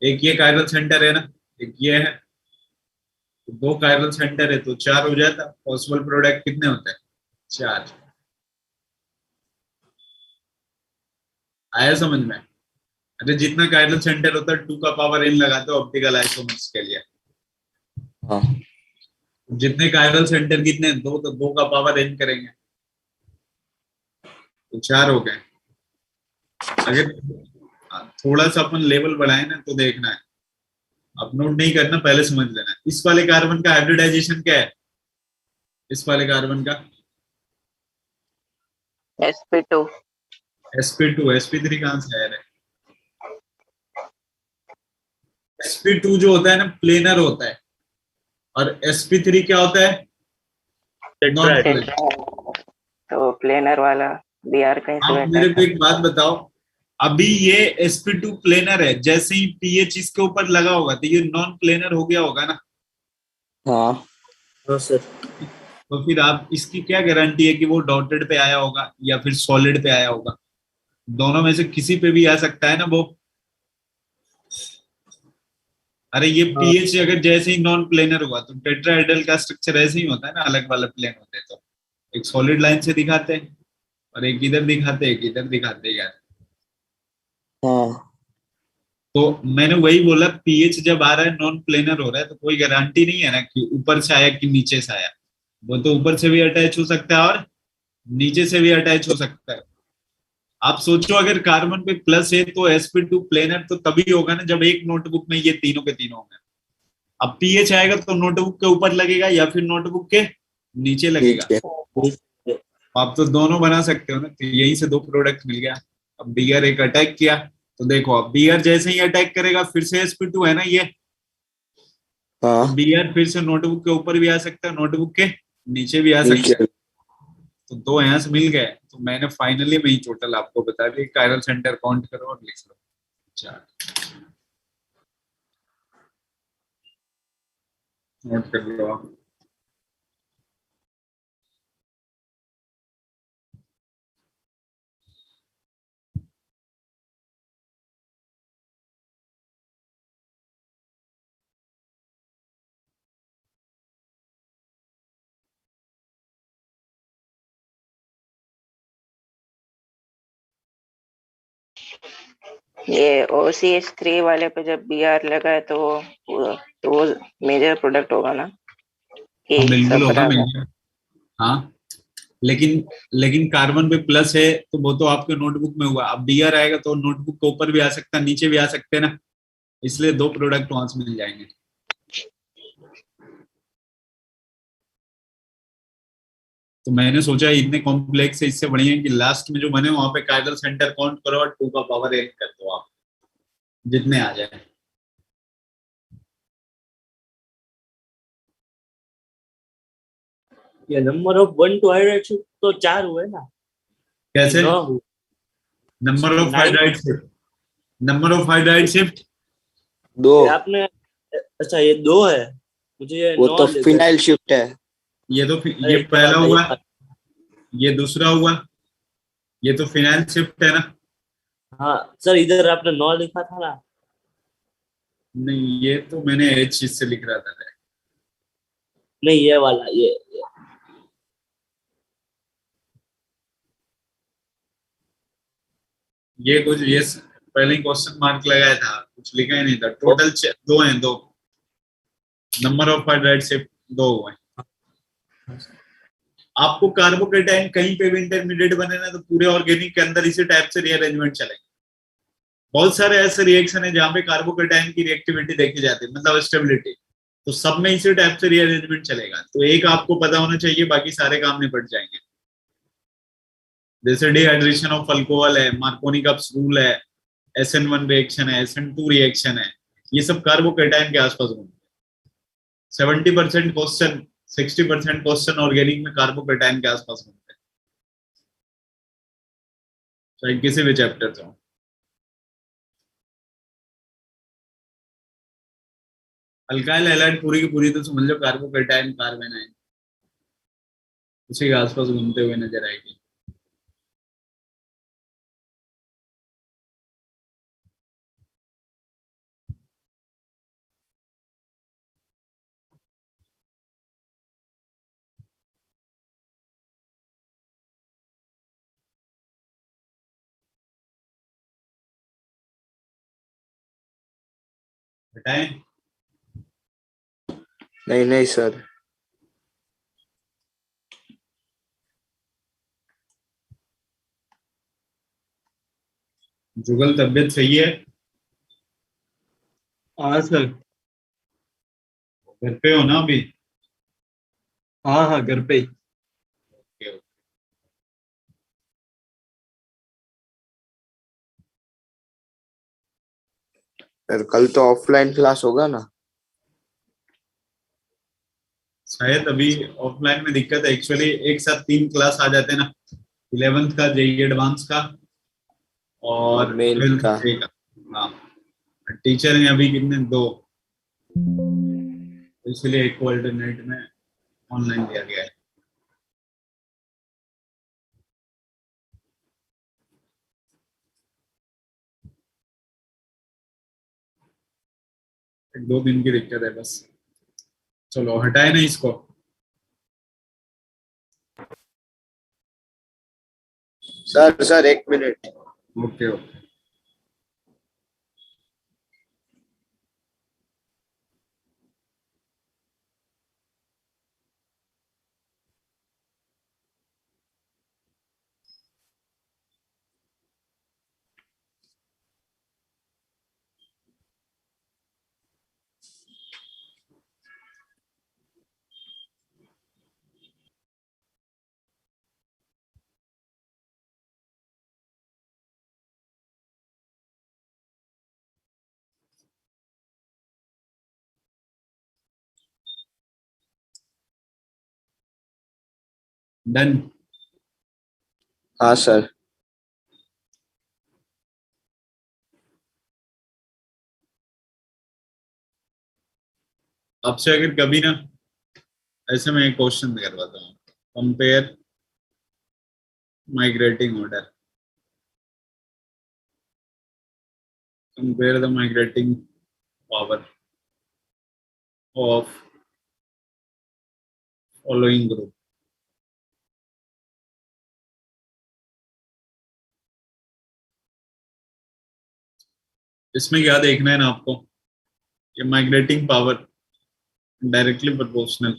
एक ये कायरल सेंटर है ना, एक ये है, तो दो कायरल सेंटर है तो चार हो जाता। पॉसिबल प्रोडक्ट कितने होते हैं, चार। आया समझ में? अरे जितना कायरल सेंटर होता है 2 का पावर n लगाते हो ऑप्टिकल आइसोमर्स के लिए। हाँ जितने कायरल सेंटर कितने हैं? दो, तो 2 का पावर n करेंगे तो चार हो गए। अगर थोड़ा सा अपन लेवल बढ़ाए ना तो देखना है, अब नोट नहीं करना, पहले समझ लेना है। इस वाले कार्बन का हाइब्रिडाइजेशन क्या है, इस वाले कार्बन का sp2। sp2, sp3 कहाँ से आया है? sp2 जो होता है ना प्लेनर होता है, और sp3 क्या होता है, नॉन टेट्राहेड्रल। प्लेनर। तो प्लेनर वाला Br कहीं से भी आप मेरे अटैक को कर। एक बात बताओ, अभी ये sp2 प्लेनर है, जैसे ही pH इसके ऊपर लगा होगा तो ये नॉन प्लेनर हो गया होगा ना। हाँ हाँ सर। तो फिर आप इसकी क्या गारंटी है कि वो डॉटेड पे आया होगा या फिर सॉलिड पे आया होगा? दोनों में से किसी पे भी आ सकता है ना वो। अरे ये हाँ पीएच अगर जैसे ही नॉन प्लेनर हुआ तो टेट्राहेड्रल का स्ट्रक्चर ऐसे ही होता है ना, अलग वाला प्लेन होते हैं तो एक सॉलिड लाइन से दिखाते हैं और एक इधर दिखाते हैं, एक इधर दिखाते हैं यार। हाँ तो मैंने वही बोला, पीएच जब आ रहा है नॉन प्लेनर हो रहा है तो कोई गारंटी नहीं है ना कि ऊपर से आया कि नीचे से आया। वो तो ऊपर से भी अटैच हो सकता है और नीचे से भी अटैच हो सकता है। आप सोचो अगर कार्बन पे प्लस है तो sp2 प्लेनर तो तभी होगा ना जब एक नोटबुक में ये तीनों के तीनों होंगे। अब पीएच आएगा तो नोटबुक के ऊपर लगेगा या फिर नोटबुक के नीचे लगेगा। ठीक है। आप तो दोनों बना सकते हो ना, तो यहीं से दो प्रोडक्ट मिल गया। अब बीआर एक अटैक किया तो देखो, अब बीआर जैसे ही अटैक करेगा फिर से sp2 है ना ये, तो हाँ बीआर फिर से नोटबुक के ऊपर भी आ सकता है, नोटबुक के नीचे भी आ सकता है। नीचे। तो दो यहाँ से मिल गए, तो मैंने फाइनली में ही टोटल आपको बता दिया, कायरल सेंटर काउंट करो और लिख लो, चार। नोट कर लो आप। ये OCH3 वाले पे जब Br लगा है तो वो मेजर प्रोडक्ट होगा ना, कि हाँ बिल्कुल सब होगा, बराबर। मिल। हाँ लेकिन लेकिन कार्बन पे प्लस है तो वो तो आपके नोटबुक में हुआ, अब बीआर आएगा तो नोटबुक के ऊपर भी आ सकता है, नीचे भी आ सकते हैं ना, इसलिए दो प्रोडक्ट वहां से मिल जाएंगे। तो मैंने सोचा इतने कॉम्प्लेक्स है, इससे बढ़िया है कि लास्ट में जो बने वहां पे कायरल सेंटर काउंट करो और 2 का पावर n कर दो आप, जितने आ जाए। ये नंबर ऑफ 1 टू हाइड्रेट तो 4 हुए ना, ये कैसे? 9 हुए। Number of 9 hydride shift, number of hydride shift. दो। आपने, अच्छा ये 2 है, मुझे ये वो 9 तो लग रहा है। फिनाइल शिफ्ट है। ये तो अरे ये ये पहला बात है, ये हुआ, बात। ये दूसरा हुआ, ये तो फिनाइल शिफ्ट है ना। हाँ सर, इधर आपने 9 लिखा था ना। नहीं ये तो मैंने एच चीज से लिख रहा था। नहीं, ये वाला ये। ये कुछ ये पहले ही क्वेश्चन मार्क लगाया था, कुछ लिखा ही नहीं था। टोटल 2 हैं, 2 नंबर ऑफ हाइड्राइड 2 हुए। आपको कार्बोकेटाइन कहीं पे भी इंटरमीडिएट बने ना, तो पूरे ऑर्गेनिक के अंदर इसी टाइप से रीअरेंजमेंट चलेंगे। बहुत सारे ऐसे रिएक्शन है जहाँ पे कार्बोकेटाइन की रिएक्टिविटी देखी जाती है, मतलब स्टेबिलिटी, तो सब में इसी टाइप से रीअरेंजमेंट चलेगा। तो एक आपको पता होना चाहिए, बाकी सारे काम निपट जाएंगे। जैसे डिहाइड्रेशन ऑफ अल्कोहल है, मार्कोनी कप्स रूल है, SN1 रिएक्शन है, SN2 रिएक्शन है, ये सब कार्बोकेटाइन के आसपास घूमते हैं। 70% क्वेश्चन, 60% क्वेश्चन ऑर्गेनिक में कार्बोकेटाइन के आसपास घूमते हैं, चाहे किसी भी चैप्टर से हो। अल्काइल हैलाइड पूरी की पूरी तो समझ लो कार्बोकेटाइन कार्बेनाइन उसी के आसपास घूमते हुए नजर आएगी। हटाएं? नहीं नहीं सर। जुगल तबीयत सही है? हाँ सर। घर पे हो ना अभी? हाँ हाँ, घर पे ही। ओके। सर कल तो ऑफलाइन क्लास होगा ना? शायद अभी ऑफलाइन में दिक्कत है एक्चुअली, एक साथ 3 क्लास आ जाते हैं ना, 11th का, जेई एडवांस का और मेन 12th का। का। हाँ, टीचर हैं अभी कितने, 2, इसलिए एक को अल्टरनेट में ऑनलाइन दिया गया है। एक 2 दिन की दिक्कत है बस। चलो हटाए ना इसको। Sir 1 minute. Okay okay. Done. हाँ सर। आपसे अगर कभी ना ऐसे में एक क्वेश्चन करवाता हूँ, compare migrating order, compare the migrating power of following group। इसमें क्या देखना है ना आपको, ये migrating power directly proportional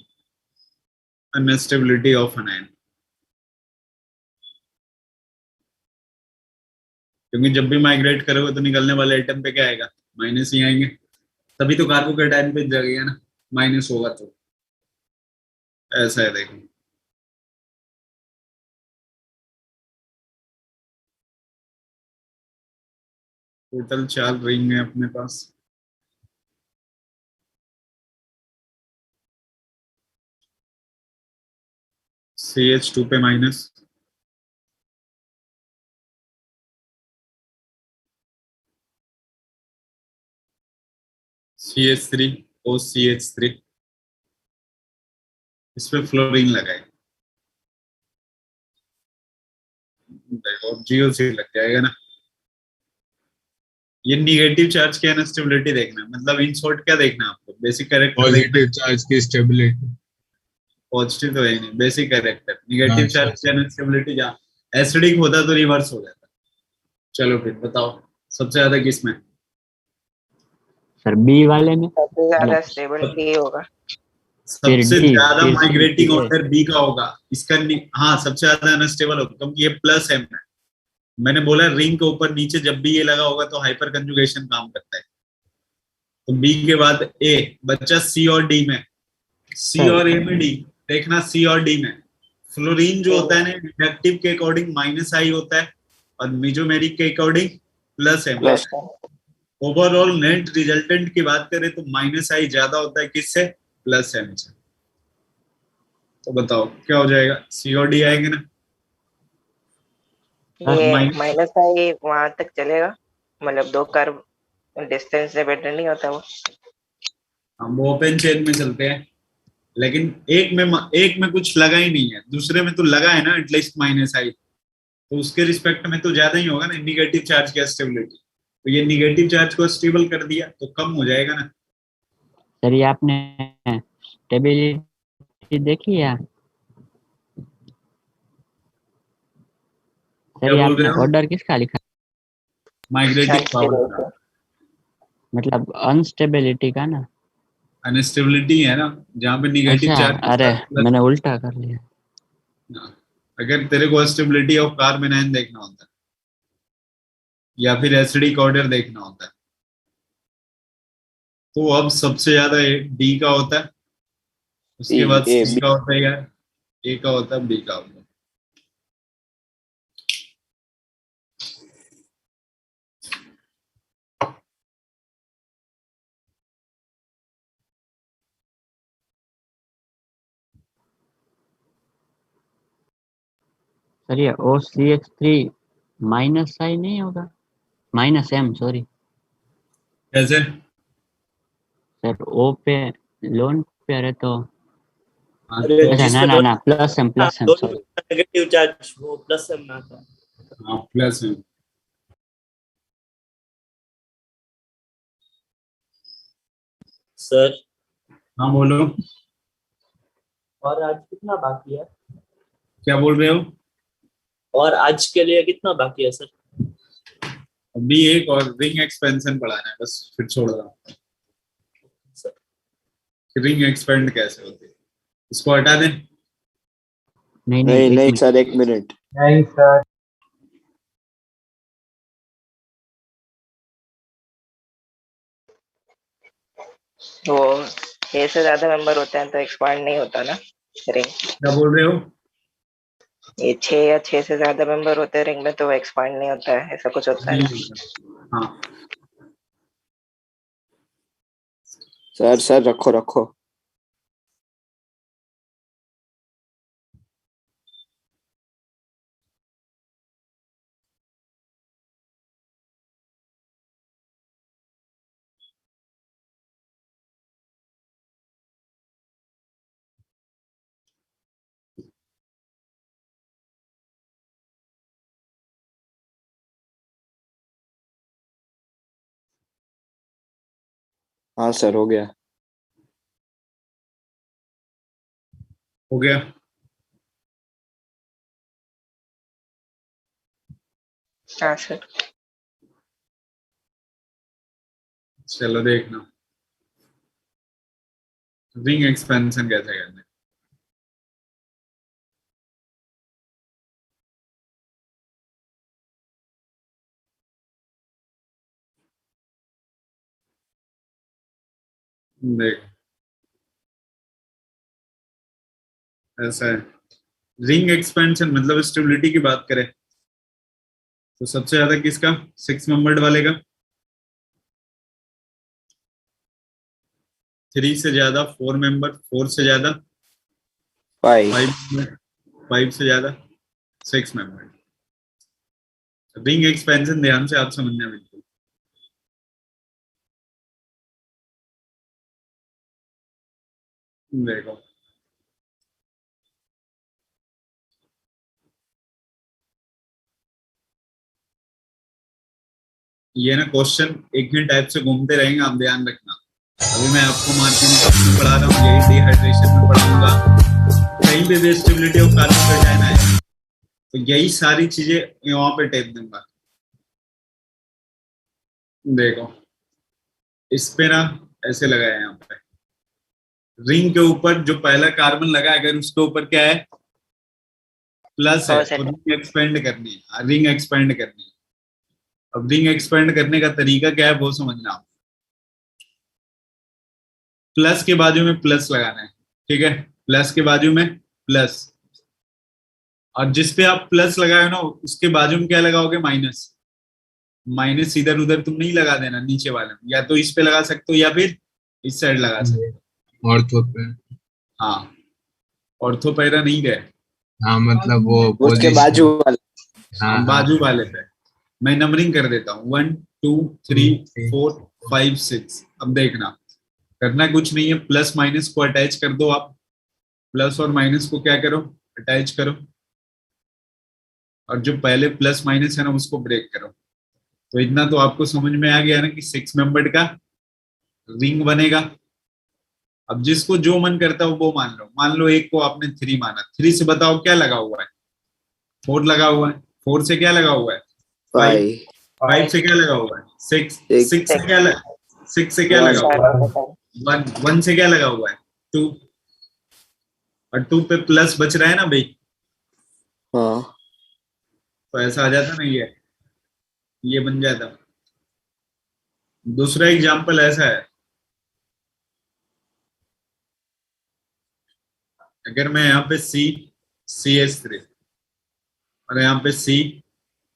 unstability of anion, क्योंकि जब भी माइग्रेट करोगे तो निकलने वाले एटम पे क्या आएगा, माइनस ही आएंगे, तभी तो कार्बोकेटाइन पे जगेगा ना, माइनस होगा तो। ऐसा है देखो, टोटल 4 रिंग है अपने पास। CH2 पे माइनस, CH3 और CH3, इस पे फ्लोरीन लगाए, देखो जीरो से लग जाएगा ना। ये निगेटिव चार्ज की अनस्टेबिलिटी देखना है, मतलब इन शॉर्ट क्या देखना है आपको, बेसिक कैरेक्टर देखना पॉजिटिव चार्ज की स्टेबिलिटी। पॉजिटिव तो है नहीं, बेसिक कैरेक्टर। निगेटिव अच्छा चार्ज की अनस्टेबिलिटी जहाँ एसिडिक होता तो रिवर्स हो जाता। चलो फिर बताओ सबसे ज्यादा किस में? सर बी वाले में। सबसे ज्यादा मतलब स्टेबल डी होगा। फिर सबसे डी, ज्यादा फिर माइग्रेटिंग सी, ऑर्डर बी का होगा। इसका हाँ, सबसे ज्यादा अनस्टेबल होगा क्योंकि ये प्लस एम है। मैंने बोला रिंग के ऊपर नीचे जब भी ये लगा होगा तो हाइपर कंजुगेशन काम करता है। तो बी के बाद ए बच्चा, सी और डी में। सी और ए में डी। देखना सी और डी में फ्लोरीन जो होता है ना, रिडक्टिव के अकॉर्डिंग माइनस आई होता है और मेजोमेरिक के according plus M. Plus overall net resultant की बात करें तो माइनस आई ज्यादा होता है किससे? प्लस एम से। तो बताओ क्या हो जाएगा? सी और डी आएंगे ना। ये माइनस माइनस आई वहां तक चलेगा, मतलब 2 कर्व डिस्टेंस से बेटर नहीं होता वो। हम ओपन चेन में चलते हैं, लेकिन एक में कुछ लगा ही नहीं है, दूसरे में तो लगा है ना एटलीस्ट माइनस आई, तो उसके रिस्पेक्ट में तो ज्यादा ही होगा ना निगेटिव चार्ज की स्टेबिलिटी। तो ये निगेटिव चार्ज को स्टेबल कर दिया तो कम हो जाएगा ना। सर ये आपने स्टेबिलिटी देखी है? सर ये बोल आपने रहे हो? ऑर्डर किसका लिखा? माइग्रेटिंग पावर का। मतलब अनस्टेबिलिटी का ना। अनस्टेबिलिटी है ना, जहाँ पे निगेटिव अच्छा, चार्ज अरे मैंने उल्टा कर लिया। अगर तेरे को स्टेबिलिटी ऑफ कार्बेनाइन देखना होता है या फिर एसिडिक ऑर्डर देखना होता है, तो अब सबसे ज्यादा डी का होता है, उसके बाद ए, सी का होता है यार, ए का होता है, बी का होता है। सर ये OCH3 माइनस आई नहीं होगा? माइनस एम, सॉरी कैसे? सर। ओ पे लोन पेयर है तो हाँ, अरे तो अच्छा, जिसमें ना ना ना, plus am sorry. Negative charge वो प्लस एम में आता है। हाँ प्लस है। सर हाँ बोलो, और आज कितना बाकी है? क्या बोल रहे हो? और आज के लिए कितना बाकी है सर? अभी एक और रिंग एक्सपेंशन पढ़ाना है बस, फिर छोड़ रहा हूँ। रिंग एक्सपेंड कैसे होती है, इसको हटा दें। नहीं नहीं एक नहीं मिनट। Sir, 1 minute. नहीं सर। वो 6 से ज्यादा मेंबर होते हैं तो एक्सपांड नहीं होता ना रिंग। क्या बोल रहे हो? ये 6 या 6 से ज्यादा मेंबर होते हैं रिंग में तो एक्सपांड नहीं होता है, ऐसा कुछ होता है नहीं ना? होता। हाँ सर रखो रखो। हाँ सर, हो गया। हो गया। हाँ सर। चलो देखना रिंग एक्सपेंशन कैसे करना है। देख ऐसा है, रिंग एक्सपेंशन मतलब स्टेबिलिटी की बात करें तो सबसे ज्यादा किसका? 6 मेंबर्ड वाले का। 3 से ज्यादा, 4 मेंबर, 4 से ज्यादा, 5। 5 से ज्यादा, 6 मेंबर। रिंग एक्सपेंशन ध्यान से आप समझना बिल्कुल। देखो ये ना क्वेश्चन एक ही टाइप से घूमते रहेंगे, आप ध्यान रखना। अभी मैं आपको मार्किंग में पढ़ा रहा हूँ, यही डिहाइड्रेशन में पढ़ाऊंगा, कहीं पे भी स्टेबिलिटी ऑफ कार्बन कैटायन है तो यही सारी चीजें वहां पे टेप दूंगा। देखो इस पे ना ऐसे लगाया यहाँ पे, रिंग के ऊपर जो पहला कार्बन लगा अगर उसके ऊपर क्या है प्लस है हाँ तो सर। रिंग एक्सपेंड करनी है, रिंग एक्सपेंड करनी है। अब रिंग एक्सपेंड करने का तरीका क्या है वो समझना आप। प्लस के बाजू में प्लस लगाना है, ठीक है, प्लस के बाजू में प्लस, और जिस पे आप प्लस लगाए हो ना उसके बाजू में क्या लगाओगे माइनस। माइनस इधर उधर तुम नहीं लगा देना, नीचे वाले में या तो इस पे लगा सकते हो या फिर इस साइड लगा सकते हो। ऑर्थो पे। हाँ ऑर्थो पैरा नहीं रहे, हाँ मतलब वो उसके पोजीशन। बाजू वाला। हाँ हम हाँ। बाजू वाले पे। मैं नंबरिंग कर देता हूँ 1 2 3 4 5 6। अब देखना करना कुछ नहीं है, प्लस माइनस को अटैच कर दो आप, प्लस और माइनस को क्या करो अटैच करो, और जो पहले प्लस माइनस है ना उसको ब्रेक करो। तो इतना तो आपको समझ में आ गया ना कि 6 मेंबर्ड का रिंग बनेगा। अब जिसको जो मन करता है वो मान लो एक को आपने 3 माना, 3 से बताओ क्या लगा हुआ है, 4 लगा हुआ है, 4 से क्या लगा हुआ है 5, 5 से क्या लगा हुआ है 6, 6 से क्या लगा 6 से क्या लगा हुआ है 1, 1 से क्या लगा हुआ है 2, और 2 पे प्लस बच रहा है ना भाई, हाँ तो ऐसा आ जाता ना ये बन जाता। दूसरा एग्जांपल ऐसा है, अगर मैं यहाँ पे CH3 और यहाँ पे C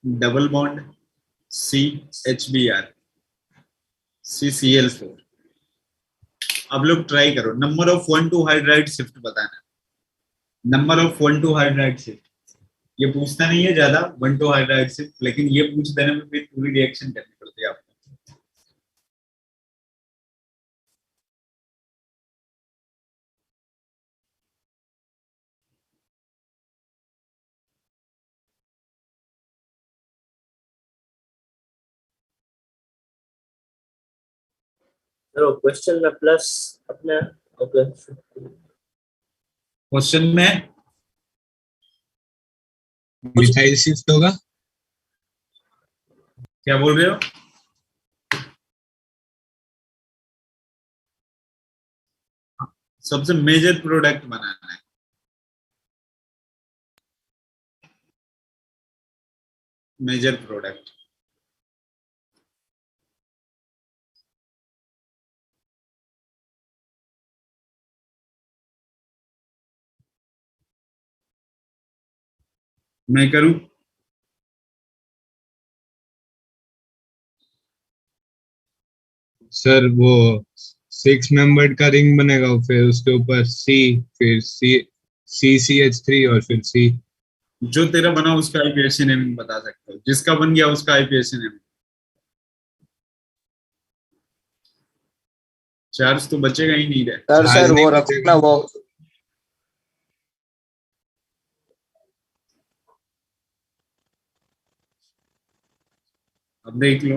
double bond CHBr CCl4, अब लोग ट्राई करो नंबर ऑफ 1 2 हाइड्राइड शिफ्ट बताना। नंबर ऑफ 1 2 हाइड्राइड शिफ्ट ये पूछता नहीं है ज्यादा 1 2 हाइड्राइड शिफ्ट, लेकिन ये पूछ देने में फिर पूरी रिएक्शन करनी पड़ती है आपको। चलो क्वेश्चन में प्लस अपने ओके क्वेश्चन में मिथाइल शिफ्ट होगा। क्या बोल रहे हो? सबसे मेजर प्रोडक्ट बनाना है, मेजर प्रोडक्ट। मैं करूं? सर वो 6 मेंबर्ड का रिंग बनेगा, फिर उसके ऊपर C, फिर CCH3 और फिर C। जो तेरा बना उसका आईपीएससी नेमिंग बता सकते हो, जिसका बन गया उसका आईपीएससी नेमिंग। चार्ज तो बचेगा ही नहीं रहे। सर चार्ज नहीं वो रखो बचेगा। ना वो अब देख लो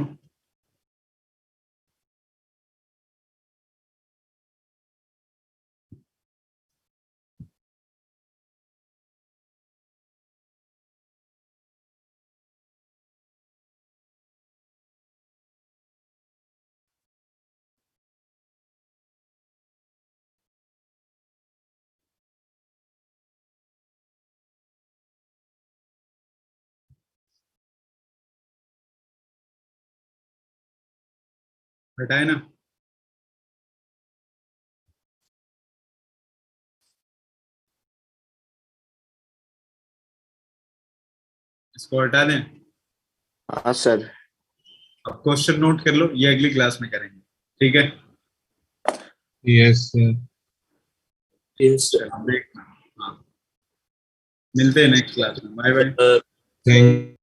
हटाए ना, इसको हटा दें। हाँ सर अब क्वेश्चन नोट कर लो, ये अगली क्लास में करेंगे, ठीक है? Yes sir. चलो देखना, हाँ मिलते हैं नेक्स्ट क्लास में, बाय बाय। थैंक